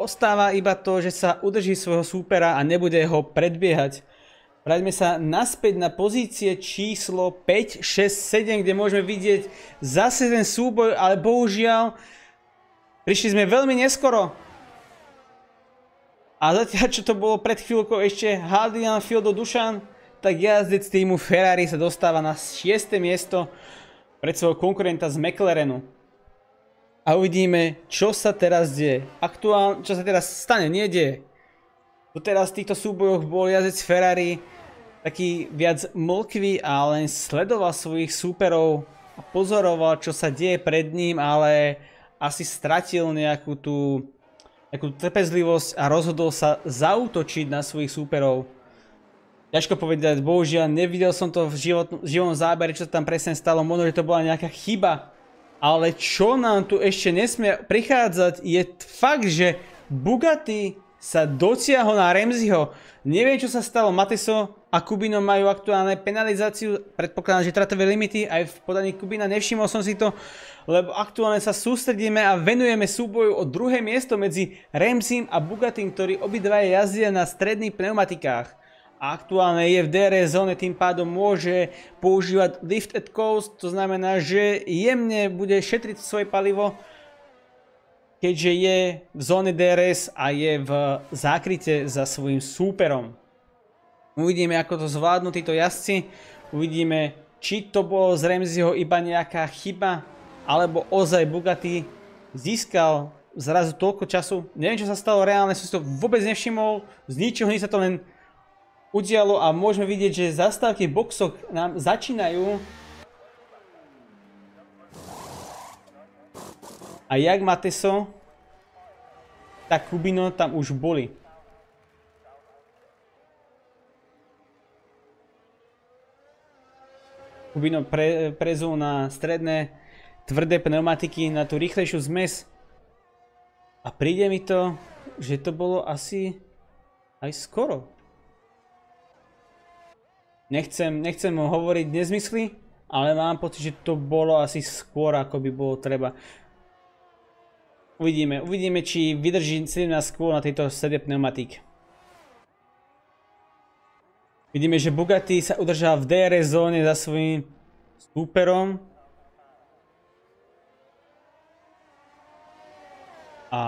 ostáva iba to, že sa udrží svojho súpera a nebude ho predbiehať. Vráťme sa naspäť na pozície číslo 5, 6, 7, kde môžeme vidieť zase ten súboj, ale bohužiaľ prišli sme veľmi neskoro. A zatiaľ, čo to bolo pred chvíľkou ešte Haldian, Fieldo, Dušan, tak jazdec týmu Ferrari sa dostáva na 6. miesto pred svojho konkurenta z McLarenu. A uvidíme, čo sa teraz deje. Aktuálne, čo sa teraz stane, nie deje. Doteraz v týchto súbojoch bol jazdec Ferrari taký viac mlkvý a len sledoval svojich súperov a pozoroval, čo sa deje pred ním, ale asi stratil nejakú trpezlivosť a rozhodol sa zaútočiť na svojich súperov. Ťažko povedať, bohužiaľ nevidel som to v živom zábere, čo sa tam presne stalo, možno, že to bola nejaká chyba. Ale čo nám tu ešte nesmie prichádzať je fakt, že Bugatti sa dotiahol na Ramseyho. Neviem, čo sa stalo, Mateso a Kubino majú aktuálne penalizáciu, predpokladám, že tratové limity, aj v podaní Kubina, nevšimol som si to, lebo aktuálne sa sústredíme a venujeme súboju o 2. miesto medzi Ramseym a Bugattim, ktorí obidvaja jazdia na stredných pneumatikách. Aktuálne je v DRS zóne, tým pádom môže používať lift at coast, to znamená, že jemne bude šetriť svoje palivo, keďže je v zóne DRS a je v zákryte za svojím súperom. Uvidíme, ako to zvládnu títo jazdci, uvidíme, či to bolo z Ramseyho iba nejaká chyba, alebo ozaj Bugatti získal zrazu toľko času. Neviem, čo sa stalo reálne, som si to vôbec nevšimol, z ničoho sa to len udialo a môžeme vidieť, že zastávky v boxoch nám začínajú. A jak Mateso tak Kubino tam už boli. Kubino prezul na stredné, tvrdé pneumatiky, na tú rýchlejšiu zmes. A príde mi to, že to bolo asi aj skoro. Nechcem hovoriť nezmysly, ale mám pocit, že to bolo asi skôr, ako by bolo treba. Uvidíme, či vydrží 17 kôl na tejto sede pneumatík. Vidíme, že Bugatti sa udržal v DRS zóne za svojím súperom. A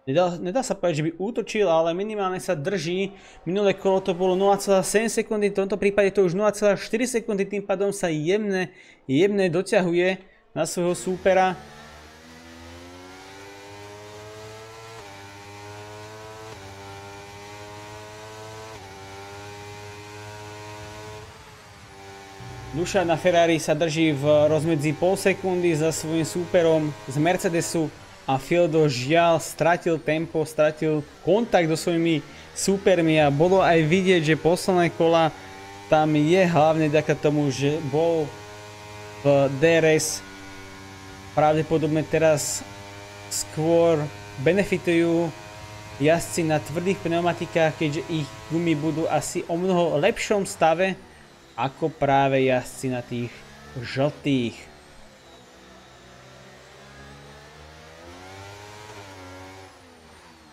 nedá sa povedať, že by útočil, ale minimálne sa drží. Minulé kolo to bolo 0,7 sekundy, v tomto prípade to už 0,4 sekundy, tým pádom sa jemne doťahuje na svojho súpera. Dušan na Ferrari sa drží v rozmedzi pol sekundy za svojím súperom z Mercedesu a Fieldo žiaľ stratil tempo, stratil kontakt so svojimi súpermi a bolo aj vidieť, že posledné kola tam je hlavne vďaka tomu, že bol v DRS. Pravdepodobne teraz skôr benefitujú jazdci na tvrdých pneumatikách, keďže ich gumy budú asi o mnoho lepšom stave ako práve jazdci na tých žltých.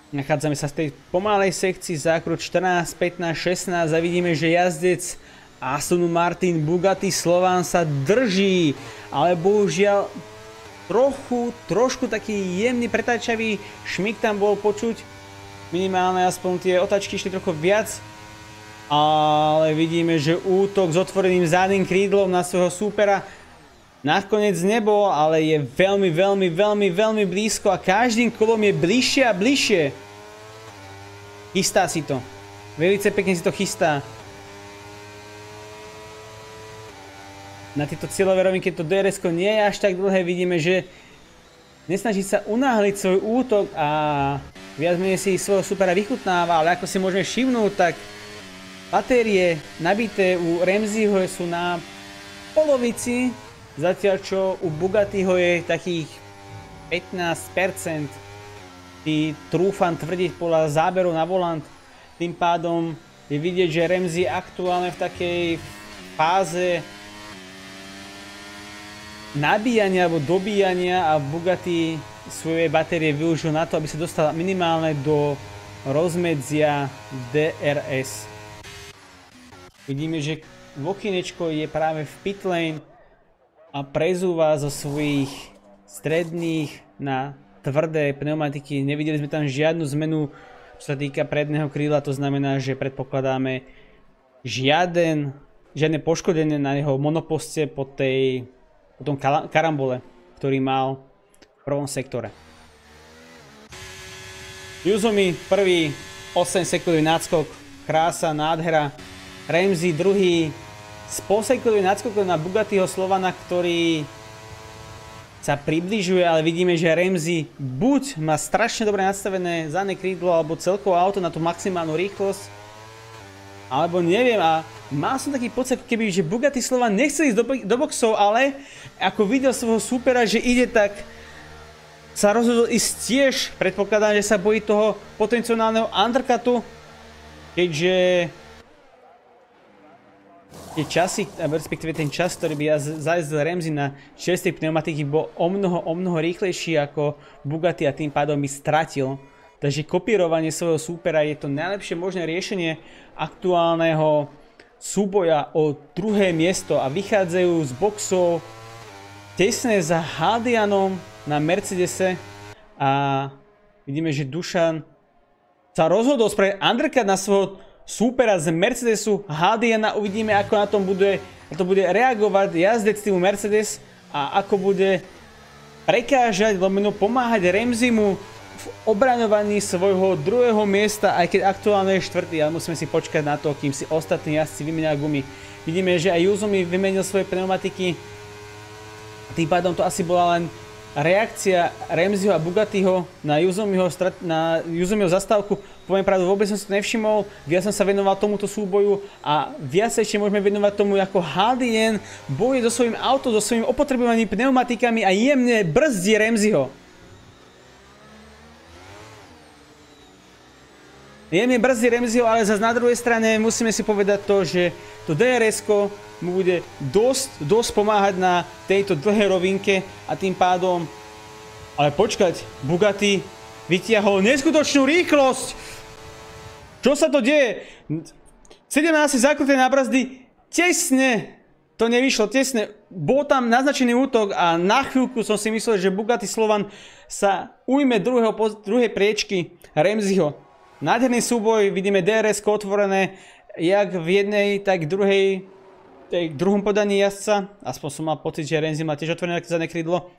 Nachádzame sa v tej pomalej sekcii zákrut 14, 15, 16 a vidíme, že jazdec Aston Martin Bugatti Slovan sa drží, ale bohužiaľ trošku taký jemný pretáčavý šmik tam bol počuť. Minimálne aspoň tie otáčky išli trochu viac. Ale vidíme, že útok s otvoreným zadným krídlom na svojho súpera nakoniec nebol, ale je veľmi blízko a každým kolom je bližšie a bližšie. Chystá si to. Veľmi pekne si to chystá. Na tieto cieľové rovinky to DRS-ko nie je až tak dlhé, vidíme, že nesnaží sa unáhliť svoj útok a viac menej si svojho supera vychutnáva, ale ako si môžeme všimnúť, tak batérie nabité u Ramseyho sú na polovici, zatiaľ čo u Bugattiho je takých 15%. Trúfam tvrdiť podľa záberov na volant. Tým pádom je vidieť, že Ramsey aktuálne v takej fáze nabíjania alebo dobíjania a Bugatti svoje batérie využil na to, aby sa dostala minimálne do rozmedzia DRS. Vidíme, že Vokinečko je práve v pit lane a prezúva zo svojich stredných na tvrdé pneumatiky. Nevideli sme tam žiadnu zmenu, čo sa týka predného krídla, to znamená, že predpokladáme žiadne poškodenie na jeho monoposte po tom karambole, ktorý mal v prvom sektore. Yuzumi prvý 8 sekundový náskok, krása, nádhera. Ramsey druhý s polsekundovým náskokom na Bugattiho Slovana, ktorý sa približuje, ale vidíme, že Ramsey buď má strašne dobre nastavené zadné krídlo, alebo celkovo auto na tú maximálnu rýchlosť, alebo neviem, a mal som taký pocit, ako keby, že Bugatti Slovan nechce ísť do boxov, ale ako videl svojho súpera, že ide, tak sa rozhodol ísť tiež. Predpokladám, že sa bojí toho potenciálneho undercutu, keďže tie časy, respektíve ten čas, ktorý by zajazdil Ramsey na čerstvej pneumatiky, bol o mnoho rýchlejší ako Bugatti a tým pádom by stratil. Takže kopírovanie svojho súpera je to najlepšie možné riešenie aktuálneho súboja o druhé miesto a vychádzajú z boxov tesne za Hadianom na Mercedese a vidíme, že Dušan sa rozhodol spraviť undercut na svojho súpera z Mercedesu Hadiana. Uvidíme, ako na tom bude reagovať jazdec týmu Mercedes a ako bude prekážať, lomeno pomáhať Ramseymu v obraňovaní svojho druhého miesta, aj keď aktuálne je štvrtý, ale musíme si počkať na to, kým si ostatní jazdci vymenia gumy. Vidíme, že aj Yuzumi vymenil svoje pneumatiky. Tým pádom to asi bola len reakcia Ramseyho a Bugattiho na Yuzumiho zastávku. Poviem pravdu, vôbec som si to nevšimol, viac som sa venoval tomuto súboju a viac ešte môžeme venovať tomu, ako Haldien bojuje so svojím autom, so svojimi opotrebovanými pneumatikami a jemne brzdí Ramseyho. Jemne brzdí Ramseyho, ale zase na druhej strane musíme si povedať to, že to DRS-ko mu bude dosť pomáhať na tejto dlhej rovinke a tým pádom... Ale počkať, Bugatti vytiahol neskutočnú rýchlosť! Čo sa to deje? 17 zakruté na brzdy, tesne! To nevyšlo, tesne. Bol tam naznačený útok a na chvíľku som si myslel, že Bugatti Slovan sa ujme druhej priečky Ramseyho. Nádherný súboj, vidíme DRS-ko otvorené, jak v jednej, tak v druhom podaní jazdca. Aspoň som mal pocit, že Ramsey má tiež otvorené zadné krídlo.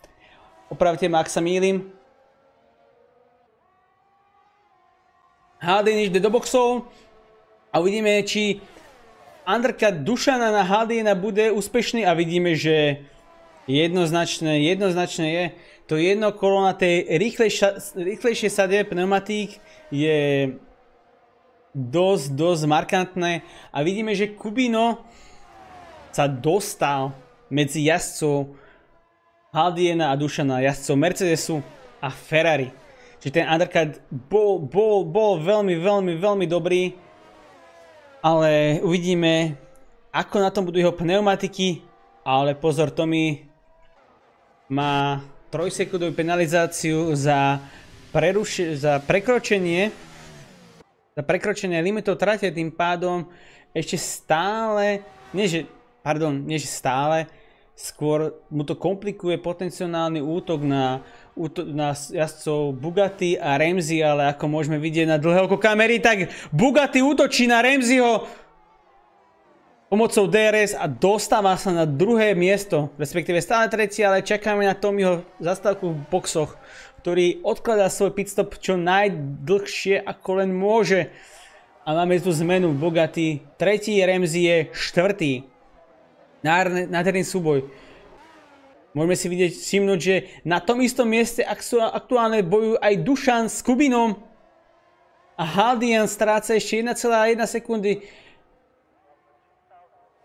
Opravte ma, ak sa mýlim. Haldien ide do boxov a uvidíme, či undercut Dušana na Haldiena bude úspešný a vidíme, že jednoznačne je. To jedno kolo na tej rýchlejšej sade pneumatík je dosť markantné a vidíme, že Kubino sa dostal medzi jazdcov Haldiena a Dušana, jazdcov Mercedesu a Ferrari. Čiže ten undercut bol veľmi dobrý, ale uvidíme, ako na tom budú jeho pneumatiky, ale pozor, Tommy má 3-sekundovú penalizáciu za prekročenie limitov trate, tým pádom ešte stále, skôr mu to komplikuje potenciálny útok na jazdcov Bugatti a Ramsey, ale ako môžeme vidieť na dlhé oko kamery, tak Bugatti útočí na Ramseyho pomocou DRS a dostáva sa na druhé miesto, respektíve stále tretie, ale čakáme na Tommyho zastávku v boxoch, ktorý odkladá svoj pitstop čo najdlhšie ako len môže. A máme tu zmenu, Bugatti tretí, Ramsey je štvrtý. Nádherný súboj. Môžeme si všimnúť, že na tom istom mieste aktuálne bojujú aj Dušan s Kubinom a Haldien stráca ešte 1,1 sekundy.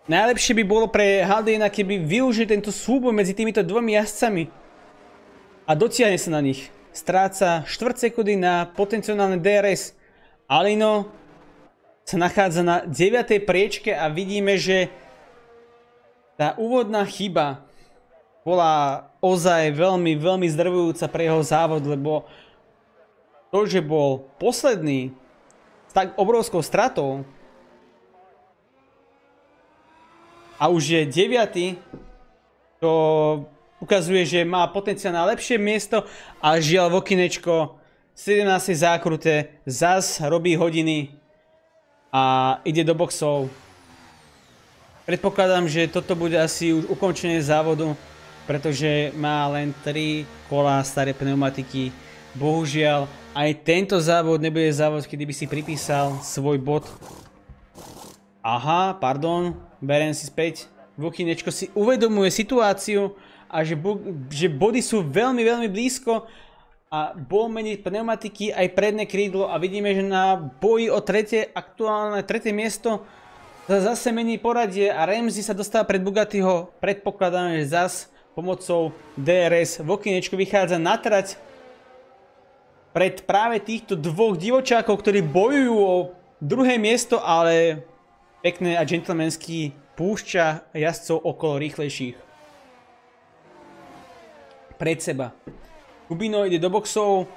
Najlepšie by bolo pre Haldiena, keby využil tento súboj medzi týmito dvomi jazdcami a dotiahne sa na nich. Stráca 4 sekundy na potenciálne DRS. Alino sa nachádza na 9. priečke a vidíme, že tá úvodná chyba bola ozaj veľmi zdrvujúca pre jeho závod, lebo to, že bol posledný s tak obrovskou stratou a už je 9., to ukazuje, že má potenciál na lepšie miesto, a žiaľ v okinečko 17. zákrute zas robí hodiny a ide do boxov. Predpokladám, že toto bude asi už ukončenie závodu, pretože má len 3 kolá staré pneumatiky. Bohužiaľ, aj tento závod nebude závod, kedy by si pripísal svoj bod. Aha, pardon, beriem si späť. Vukinečko si uvedomuje situáciu a že body sú veľmi blízko a bol meniť pneumatiky aj predné krídlo a vidíme, že na boji o aktuálne tretie miesto zase mení poradie a Ramsey sa dostáva pred Bugattiho. Predpokladáme, že zas pomocou DRS v okinečku vychádza na trať pred práve týchto dvoch divočákov, ktorí bojujú o druhé miesto, ale pekne a gentlemansky púšťa jazdcov okolo rýchlejších pred seba. Kubino ide do boxov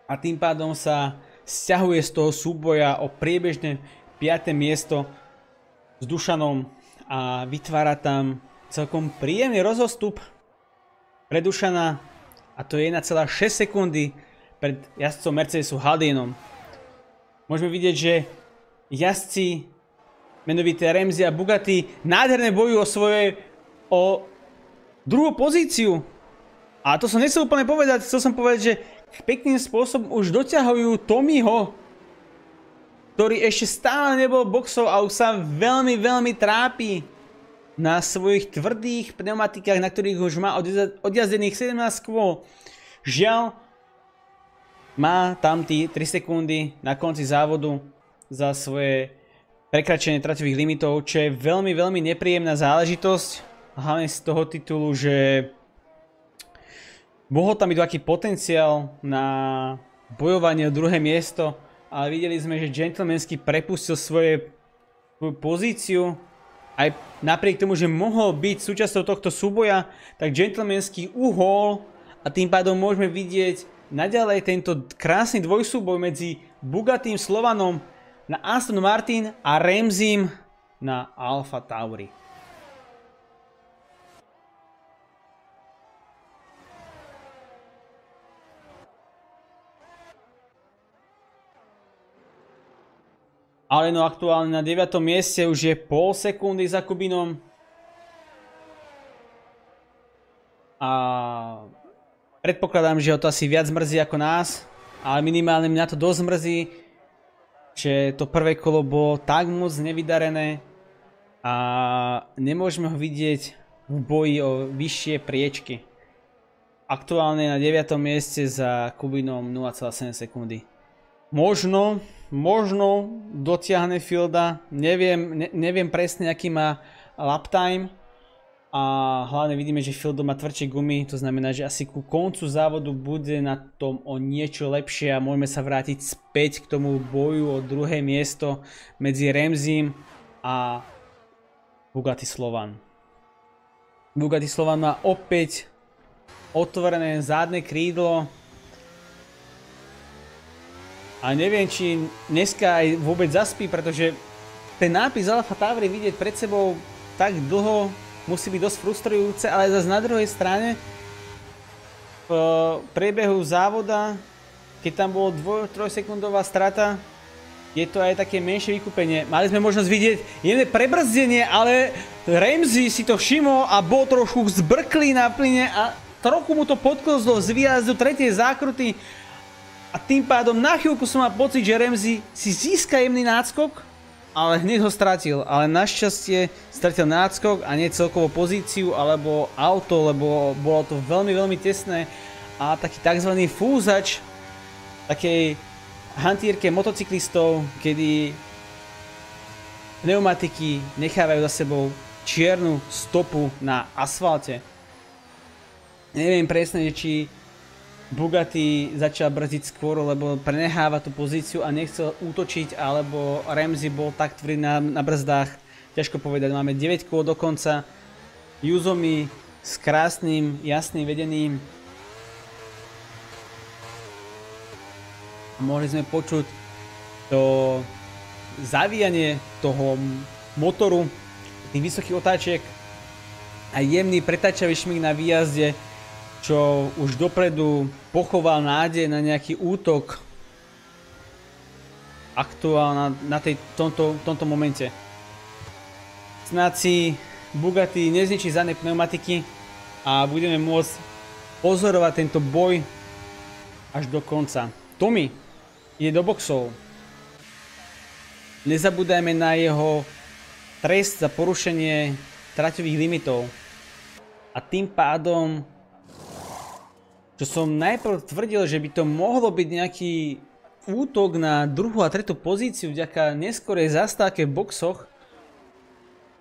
a tým pádom sa sťahuje z toho súboja o priebežné 5. miesto s Dušanom a vytvára tam celkom príjemný rozostup pre Dušana, a to je 1,6 sekundy pred jazdcom Mercedesu Haldienom. Môžeme vidieť, že jazdci menovité Ramsey a Bugatti nádherne bojujú o druhú pozíciu. A to som nechcel úplne povedať, chcel som povedať, že pekným spôsobom už doťahujú Tommyho, ktorý ešte stále nebol boxov a už sa veľmi trápi. na svojich tvrdých pneumatikách, na ktorých už má odjazdených 17 kôl. Žiaľ, má tam tí 3 sekundy na konci závodu za svoje prekračenie traťových limitov, čo je veľmi, veľmi nepríjemná záležitosť. Hlavne z toho titulu, že mohol tam byť aký potenciál na bojovanie o druhé miesto, ale videli sme, že gentlemansky prepustil svoju pozíciu. Aj napriek tomu, že mohol byť súčasťou tohto súboja, tak gentlemansky uhol a tým pádom môžeme vidieť naďalej tento krásny dvojsúboj medzi Bugattim Slovanom na Aston Martin a Ramseym na Alfa Tauri. Ale no aktuálne na 9. mieste už je pol sekundy za Kubinom. A predpokladám, že ho to asi viac mrzí ako nás. Ale minimálne mňa to dosť mrzí, že to prvé kolo bolo tak moc nevydarené. A nemôžeme ho vidieť v boji o vyššie priečky. Aktuálne na 9. mieste za Kubinom 0,7 sekundy. Možno dotiahne Fielda, neviem presne aký má lap time a hlavne vidíme, že Fieldo má tvrdšie gumy, to znamená, že asi ku koncu závodu bude na tom o niečo lepšie a môžeme sa vrátiť späť k tomu boju o druhé miesto medzi Ramseym a Bugatti Slovan. Bugatti Slovan má opäť otvorené zadné krídlo. A neviem, či dneska aj vôbec zaspí, pretože ten nápis Alfa Tauri vidieť pred sebou tak dlho musí byť dosť frustrujúce, ale zase na druhej strane v priebehu závoda, keď tam bolo 2-3 sekundová strata, je to aj také menšie vykúpenie. Mali sme možnosť vidieť jemné prebrzdenie, ale Ramsey si to všimol a bol trošku zbrklý na plyne a trochu mu to podklzlo z výjazdu tretej zákruty. A tým pádom na chvíľku som mal pocit, že Ramsey si získa jemný náskok, ale hneď ho stratil. Ale našťastie stratil náskok a nie celkovú pozíciu alebo auto, lebo bolo to veľmi, veľmi tesné. A taký tzv. Fúzač takej hantírke motocyklistov, kedy pneumatiky nechávajú za sebou čiernu stopu na asfalte. Neviem presne, či Bugatti začal brzdiť skôr, lebo preneháva tú pozíciu a nechcel útočiť, alebo Ramsey bol tak tvrdý na brzdách. Ťažko povedať, máme 9 kôl do konca. Yuzomi s krásnym, jasným vedením. Mohli sme počuť to zavíjanie toho motoru, tých vysokých otáčiek a jemný pretáčavý šmík na výjazde, čo už dopredu pochoval nádej na nejaký útok aktuálne na tomto momente. Snáď si Bugatti nezničí zadné pneumatiky a budeme môcť pozorovať tento boj až do konca. Tommy ide do boxov. Nezabúdajme na jeho trest za porušenie traťových limitov. A tým pádom, čo som najprv tvrdil, že by to mohlo byť nejaký útok na druhú a tretú pozíciu vďaka neskorej zastávke v boxoch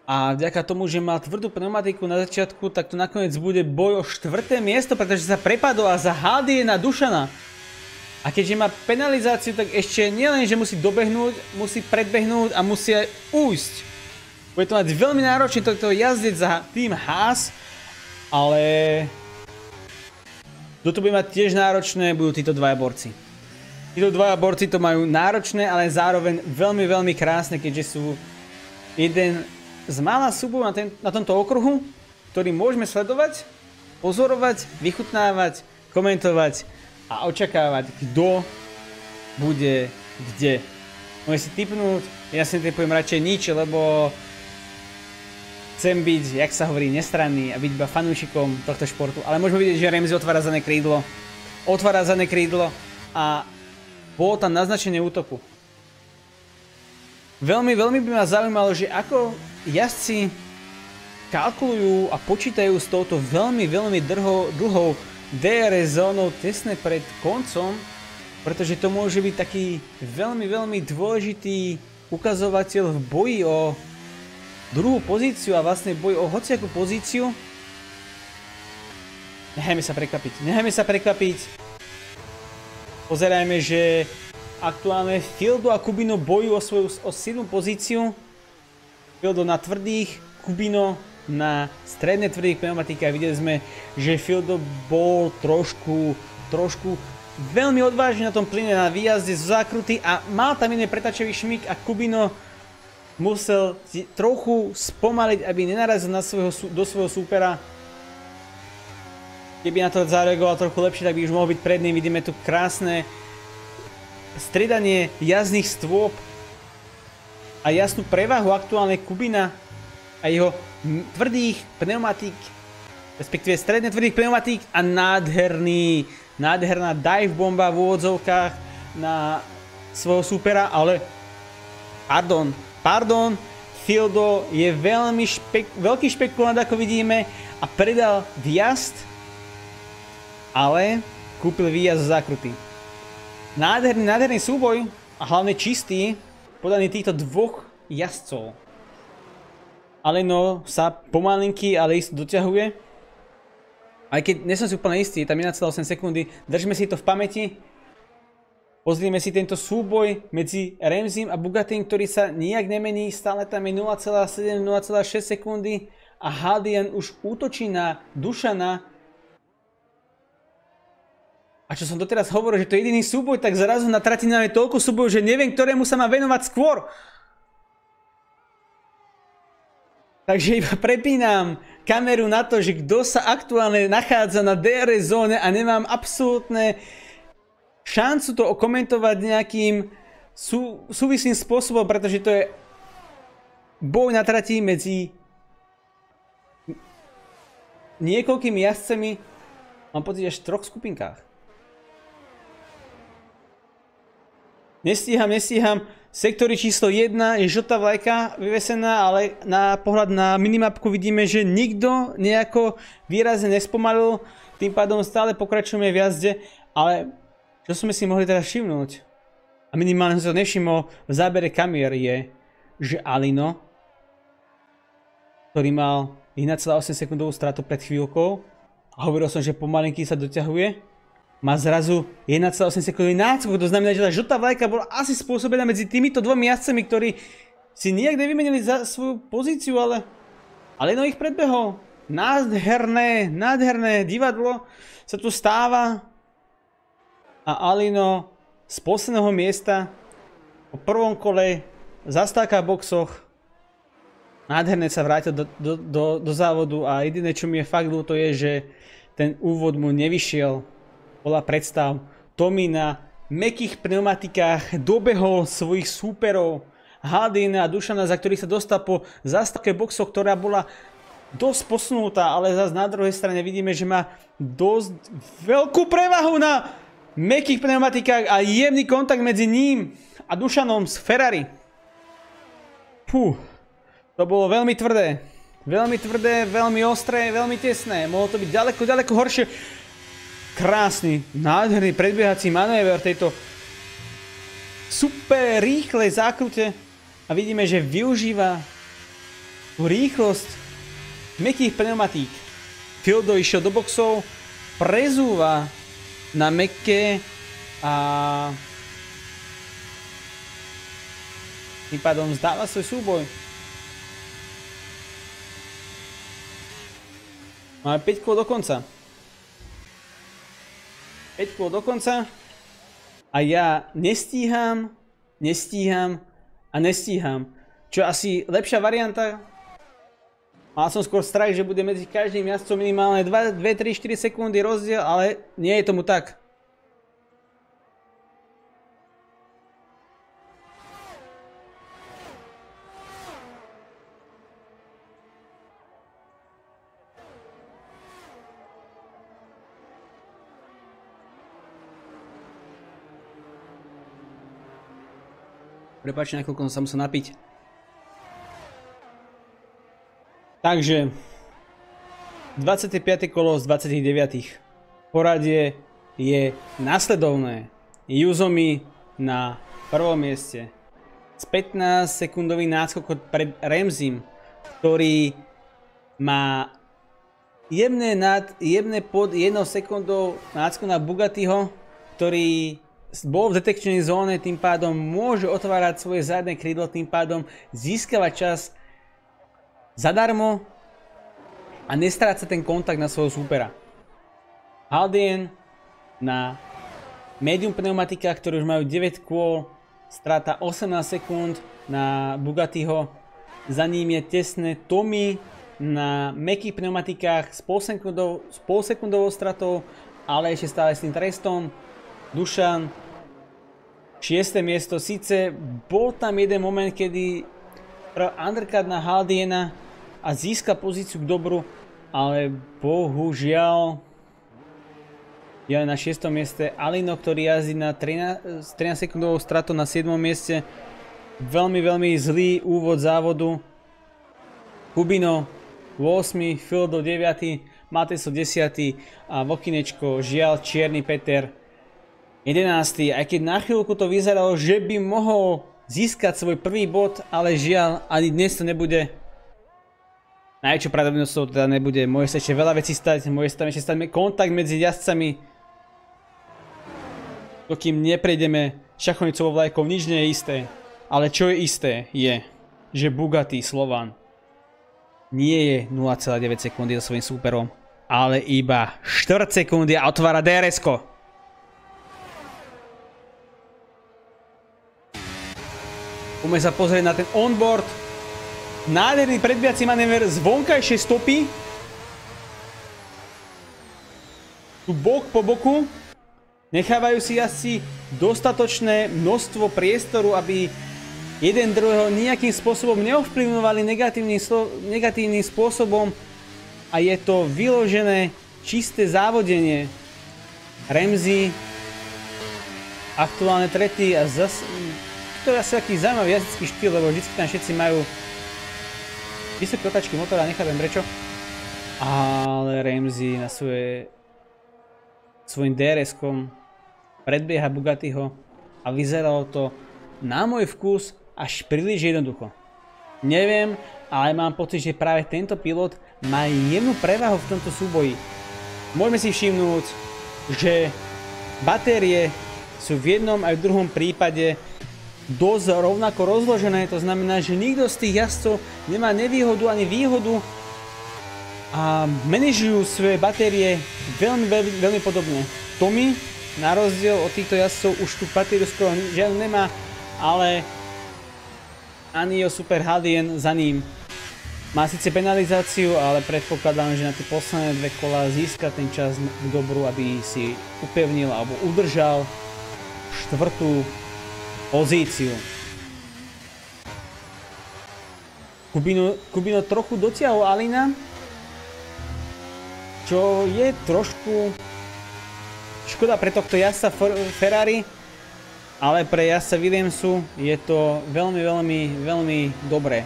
a vďaka tomu, že mal tvrdú pneumatiku na začiatku, tak to nakoniec bude boj o 4. miesto, pretože sa prepadol a za Haldie na Dušana. A keďže má penalizáciu, tak ešte nielen, že musí dobehnúť, musí predbehnúť a musí aj ujsť. Bude to mať veľmi náročné toto jazdeť za tým Haas, ale kto to bude mať tiež náročné, budú títo dvaja borci. Títo dvaja borci to majú náročné, ale zároveň veľmi, veľmi krásne, keďže sú jeden z mála súbojov na tomto okruhu, ktorý môžeme sledovať, pozorovať, vychutnávať, komentovať a očakávať, kto bude kde. Môžem si tipnúť, ja si typujem radšej nič, lebo chcem byť, jak sa hovorí, nestranný a byť iba fanúšikom tohto športu. Ale môžeme vidieť, že Ramsey otvára zadné krídlo. Otvára zadné krídlo a bolo tam naznačenie útoku. Veľmi, veľmi by ma zaujímalo, že ako jazdci kalkulujú a počítajú s touto veľmi dlhou DRS zónou tesne pred koncom, pretože to môže byť taký veľmi dôležitý ukazovateľ v boji o druhú pozíciu a vlastne boj o hociakú pozíciu. Nechajme sa prekvapiť. Pozerajme, že aktuálne Fieldo a Kubino bojujú o 7. pozíciu. Fieldo na tvrdých, Kubino na stredne tvrdých pneumatikách. Videli sme, že Fieldo bol trošku veľmi odvážny na tom plyne na výjazde z zákruty a mal tam iný pretačový šmík a Kubino musel trochu spomaliť, aby nenarazil do svojho súpera. Keby na to zareagoval trochu lepšie, tak by už mohol byť pred ním. Vidíme tu krásne striedanie jazdných stôp a jasnú prevahu aktuálne Kubina a jeho tvrdých pneumatík, respektíve stredne tvrdých pneumatík a nádherná dive bomba v úvodzovkách na svojho súpera, ale pardon, Fieldo je veľký špekulant, ako vidíme, a predal vjazd, ale kúpil výjazd z zákruty. Nádherný súboj a hlavne čistý podaný týchto dvoch jazdcov. Alino sa pomalinky, ale isto doťahuje. Aj keď nesom si úplne istý, tam 1,8 sekundy, držme si to v pamäti. Pozrieme si tento súboj medzi Ramseym a Bugattim, ktorý sa nijak nemení, stále tam je 0,7-0,6 sekundy a Hadian už útočí na Dušana. A čo som doteraz hovoril, že to je jediný súboj, tak zrazu na trati máme toľko súbojov, že neviem, ktorému sa má venovať skôr. Takže iba prepínam kameru na to, že kto sa aktuálne nachádza na DRS zóne a nemám absolútne šancu to okomentovať nejakým súvislým spôsobom, pretože to je boj na trati medzi niekoľkými jazdcami, mám pocit, až v 3 skupinkách. Nestíham. Sektory číslo 1 je žltá vlajka vyvesená, ale na pohľad na minimapku vidíme, že nikto nejako výrazne nespomalil. Tým pádom stále pokračujeme v jazde, ale čo sme si mohli teraz všimnúť, a minimálne som to nevšimol v zábere kamier, je, že Alino, ktorý mal 1,8 sekundovú stratu pred chvíľkou, a hovoril som, že pomalinky sa doťahuje, má zrazu 1,8 sekundový náskok, to znamená, že tá žltá vlajka bola asi spôsobená medzi týmito dvomi jazdcami, ktorí si nijak nevymenili za svoju pozíciu, ale Alino ich predbehol. Nádherné divadlo sa tu stáva a Alino z posledného miesta po prvom kole zastáka v boxoch nádherne sa vrátil do závodu a jediné, čo mi je fakt ľúto, je, že ten úvod mu nevyšiel. Bola predstav. Tommy na mäkkých pneumatikách dobehol svojich súperov Hadiana a Dušana, za ktorých sa dostal po zastávke boxov, ktorá bola dosť posunutá, ale zase na druhej strane vidíme, že má dosť veľkú prevahu na mäkkých pneumatikách a jemný kontakt medzi ním a Dušanom z Ferrari. To bolo veľmi tvrdé. Veľmi ostré, veľmi tesné. Mohlo to byť ďaleko horšie. Krásny, nádherný predbiehací manéver tejto super rýchlej zákrute a vidíme, že využíva tú rýchlosť mäkkých pneumatík. Fieldo išiel do boxov, prezúva na mäkké a tým pádom zdáva svoj súboj. Máme 5 kôl do konca. 5 kôl do konca a ja nestíham. Čo asi lepšia varianta. Mal som skôr strach, že bude medzi každým jazdcom minimálne 2, 3, 4 sekundy rozdiel, ale nie je tomu tak. Prepáčte, na chvíľku som sa musel napiť. Takže 25. kolo z 29. Poradie je nasledovné. Yuzomi na prvom mieste s 15 sekundový náskok pred Ramseym, ktorý má jemné pod 1 sekundou náskok na Bugattiho, ktorý bol v detekčnej zóne, tým pádom môže otvárať svoje zadné krídlo, tým pádom získavať čas zadarmo a nestráca ten kontakt na svojho súpera. Haldane na medium pneumatikách, ktoré už majú 9 kôl, stráta 18 sekúnd na Bugattiho. Za ním je tesné Tommy na mäkkých pneumatikách s polsekundovou stratou, ale ešte stále s tým trestom. Dušan 6. miesto, síce bol tam jeden moment, kedy undercut na Haldana a získa pozíciu k dobru, ale bohužiaľ je na 6. mieste Alino, ktorý jazdí na 13 sekundovou stratou na 7. mieste. Veľmi zlý úvod závodu. Kubino 8, Fildo 9, Mateso 10 a Vokinečko, žiaľ, Čierny Peter 11. Aj keď na chvíľku to vyzeralo, že by mohol získať svoj prvý bod, ale žiaľ, ani dnes to nebude. Najväčšou pravdepodobnosťou teda nebude. Môže sa ešte veľa vecí stať, môže sa tam ešte stať kontakt medzi jazdcami. Dokým neprejdeme šachovnicovou vlajkou, nič nie je isté. Ale čo je isté, je, že Bugatti Slovan nie je 0,9 sekundy za svojím súperom, ale iba 4 sekundy a otvára DRS-ko. Poďme sa pozrieť na ten onboard. Nádherný predbijací manéver z vonkajšej stopy. Tu bok po boku. Nechávajú si jazdci dostatočné množstvo priestoru, aby jeden druhého nejakým spôsobom neovplyvňovali negatívnym spôsobom. A je to vyložené čisté závodenie. Ramsey aktuálne tretí a zase... To je asi taký zaujímavý jazdecký štýl, lebo vždycky tam všetci majú vysoké otáčky motora, nechápem prečo. Ale Ramsey na svojím DRS-kom predbieha Bugattiho a vyzeralo to na môj vkus až príliš jednoducho. Neviem, ale mám pocit, že práve tento pilot má jemnú prevahu v tomto súboji. Môžeme si všimnúť, že batérie sú v jednom aj v druhom prípade dosť rovnako rozložené, to znamená, že nikto z tých jazdcov nemá nevýhodu ani výhodu a manažujú svoje batérie veľmi podobne. Tommy, na rozdiel od týchto jazdcov, už tú batériu skoro žiadnu nemá, ale Anio Super Haldane za ním má síce penalizáciu, ale predpokladám, že na tie posledné 2 kola získa ten čas k dobru, aby si upevnil alebo udržal 4. pozíciu. Kubino trochu dotiahol Alina, čo je trošku škoda pre tohto jazdca Ferrari, ale pre jazdca Williamsu je to veľmi dobré.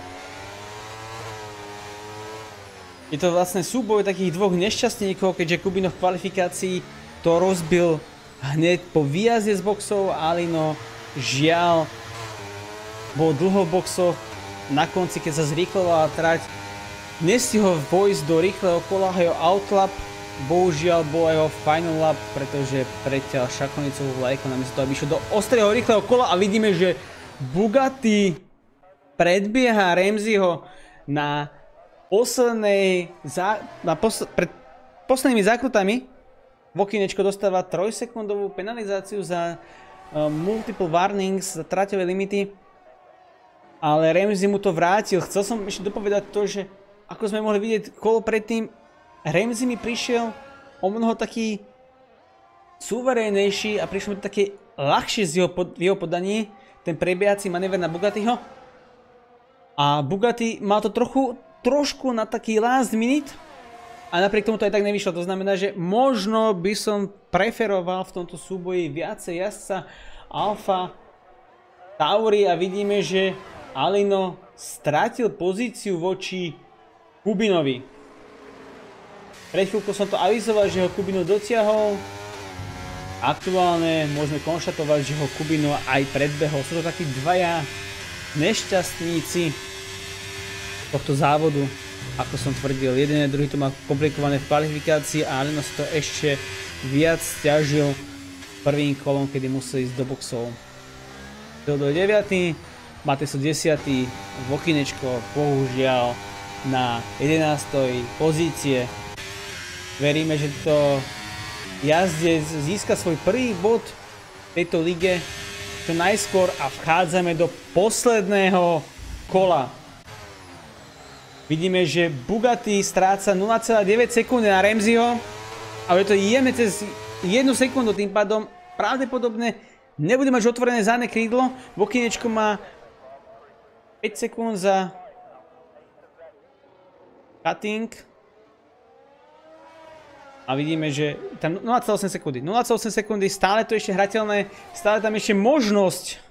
Je to vlastne súboj takých dvoch nešťastníkov, keďže Kubino v kvalifikácii to rozbil hneď po výjazde z boxov a Alino žiaľ bol dlho v boxoch, na konci keď sa zrýchlovala trať, nestihol vojsť do rýchleho kola, jeho outlap, bohužiaľ bol jeho final lap, pretože preťal šachovnicovú vlajku namiesto toho, aby išiel do ostrého rýchleho kola a vidíme, že Bugatti predbieha Ramseyho na pred poslednými zákrutami. Vokinečko dostáva 3-sekundovú penalizáciu za multiple warnings, za traťové limity, ale Ramsey mu to vrátil. Chcel som ešte dopovedať to, že ako sme mohli vidieť kolo predtým, Ramsey mi prišiel o mnoho taký suverénnejší a prišlo mi to také ľahšie v jeho podaní, ten prebiehací manéver na Bugattiho. A Bugatti mal to trošku na taký last minute a napriek tomu to aj tak nevyšlo. To znamená, že možno by som preferoval v tomto súboji viacej jazdca Alfa Tauri a vidíme, že Alino strátil pozíciu voči Kubinovi. Pred chvíľkou som to avizoval, že ho Kubino dotiahol. Aktuálne môžeme konštatovať, že ho Kubino aj predbehol. Sú to takí dvaja nešťastníci tohto závodu. Ako som tvrdil, jeden a druhý to má komplikované v kvalifikácii a Alino si to ešte viac stiažil prvým kolom, kedy musel ísť do boxov. Fildo je 9. Mateso 10. Vokinečko bohužiaľ na 11. pozície. Veríme, že to jazdec získa svoj prvý bod v tejto lige čo najskôr a vchádzame do posledného kola. Vidíme, že Bugatti stráca 0,9 sekundy na Ramseyho, ale je to jemne cez 1 sekundu, tým pádom pravdepodobne nebude mať otvorené zadné krídlo. Vokinečko má 5 sekúnd za cutting. A vidíme, že tam 0,8 sekundy. 0,8 sekundy, stále to ešte hrateľné, stále tam ešte možnosť.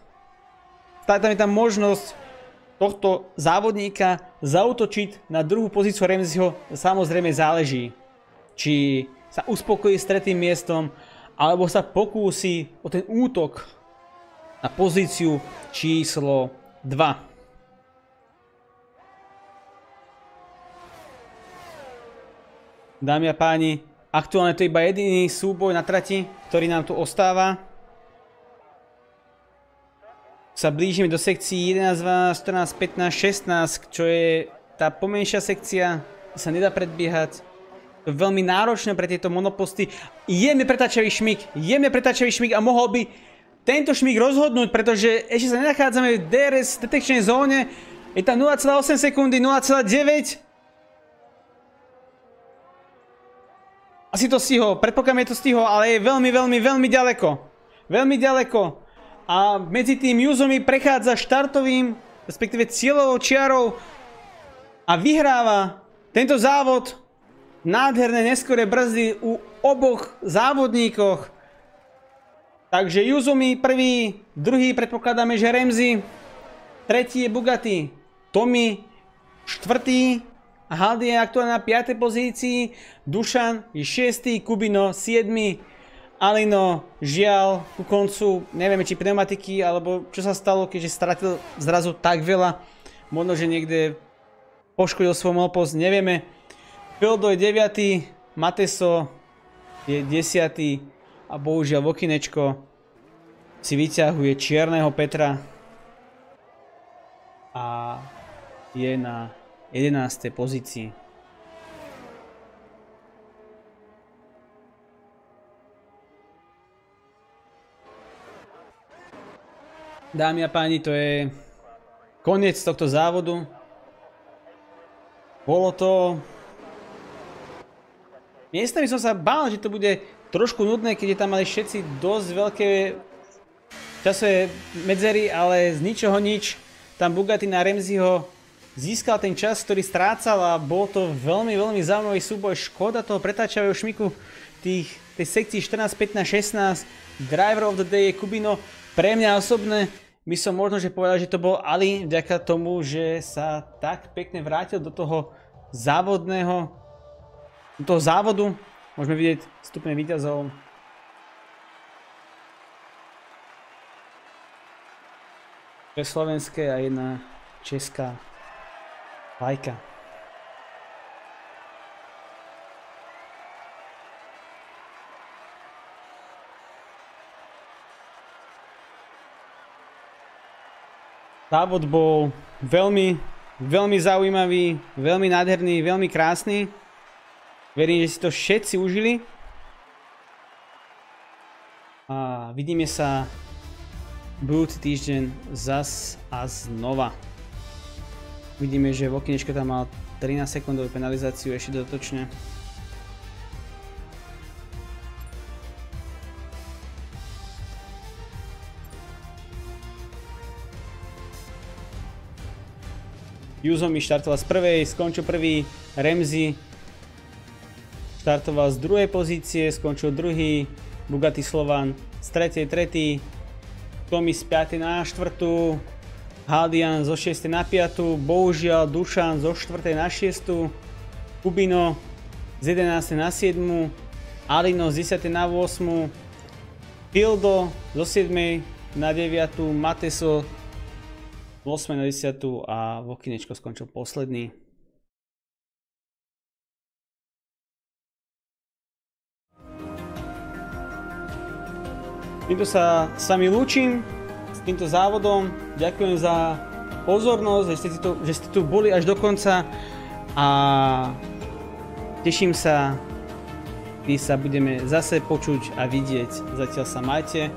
Stále tam je tam možnosť tohto závodníka zaútočiť na druhú pozíciu Ramseyho. Samozrejme záleží, či sa uspokojí s 3. miestom, alebo sa pokúsi o ten útok na pozíciu číslo 2. Dámy a páni, aktuálne to je iba jediný súboj na trati, ktorý nám tu ostáva. Sa blížime do sekcií 11, 12, 14, 15, 16, čo je tá pomenšia sekcia, sa nedá predbiehať. To je veľmi náročné pre tieto monoposty. Jemne pretáčavý šmík a mohol by tento šmík rozhodnúť, pretože ešte sa nenachádzame v DRS detekčnej zóne. Je tam 0,8 sekundy, 0,9. Asi to stihol, predpokladám, je to stihol, ale je veľmi ďaleko. Veľmi ďaleko. A medzi tým Yuzomi prechádza štartovým, respektíve cieľovou čiarou a vyhráva tento závod. Nádherné neskoré brzdy u oboch závodníkoch. Takže Yuzomi prvý, druhý predpokladáme, že Ramsey, tretí je Bugatti, Tommy štvrtý, Haldy je aktuálne na 5. pozícii, Dušan je 6. Kubino 7. Alino žiaľ ku koncu, nevieme či pneumatiky alebo čo sa stalo, keďže stratil zrazu tak veľa, možno že niekde poškodil svoj monopost, nevieme. Fildo je 9. Mateso je 10. a bohužiaľ Vokinečko si vyťahuje čierneho Petra a je na 11. pozícii. Dámy a páni, to je koniec tohto závodu. Bolo to... Miestami som sa bál, že to bude trošku nudné, keď tam mali všetci dosť veľké časové medzery, ale z ničoho nič. Tam Bugatti na Ramseyho získal ten čas, ktorý strácal a bol to veľmi zaujímavý súboj. Škoda toho pretáčavého šmiku tej sekcii 14, 15, 16. Driver of the day je Kubino. Pre mňa osobne by som možno že povedal, že to bol Ali vďaka tomu, že sa tak pekne vrátil do toho závodu. Môžeme vidieť stupne víťazov. Dve slovenské a jedna česká vlajka. Závod bol veľmi zaujímavý, veľmi nádherný, veľmi krásny. Verím, že si to všetci užili. A vidíme sa budúci týždeň zas a znova. Vidíme, že Vokinečko tam mal 13 sekundovú penalizáciu ešte dodatočne. Yuzomi štartoval z prvej, skončil prvý. Ramsey štartoval z druhej pozície, skončil druhý. Bugatti Slovan z tretej. Tommy z 5. na 4. Haldian zo 6. na 5. Bohužiaľ Dušan zo 4. na 6. Kubino z 11. na 7. Alino z 10. na 8. Pildo zo 7. na 9. Mateso z 8. na 10. a Vokinečko skončil posledný. Týmto sa s vami lúčim s týmto závodom. Ďakujem za pozornosť, že ste tu boli až do konca a teším sa, keď sa budeme zase počuť a vidieť. Zatiaľ sa majte.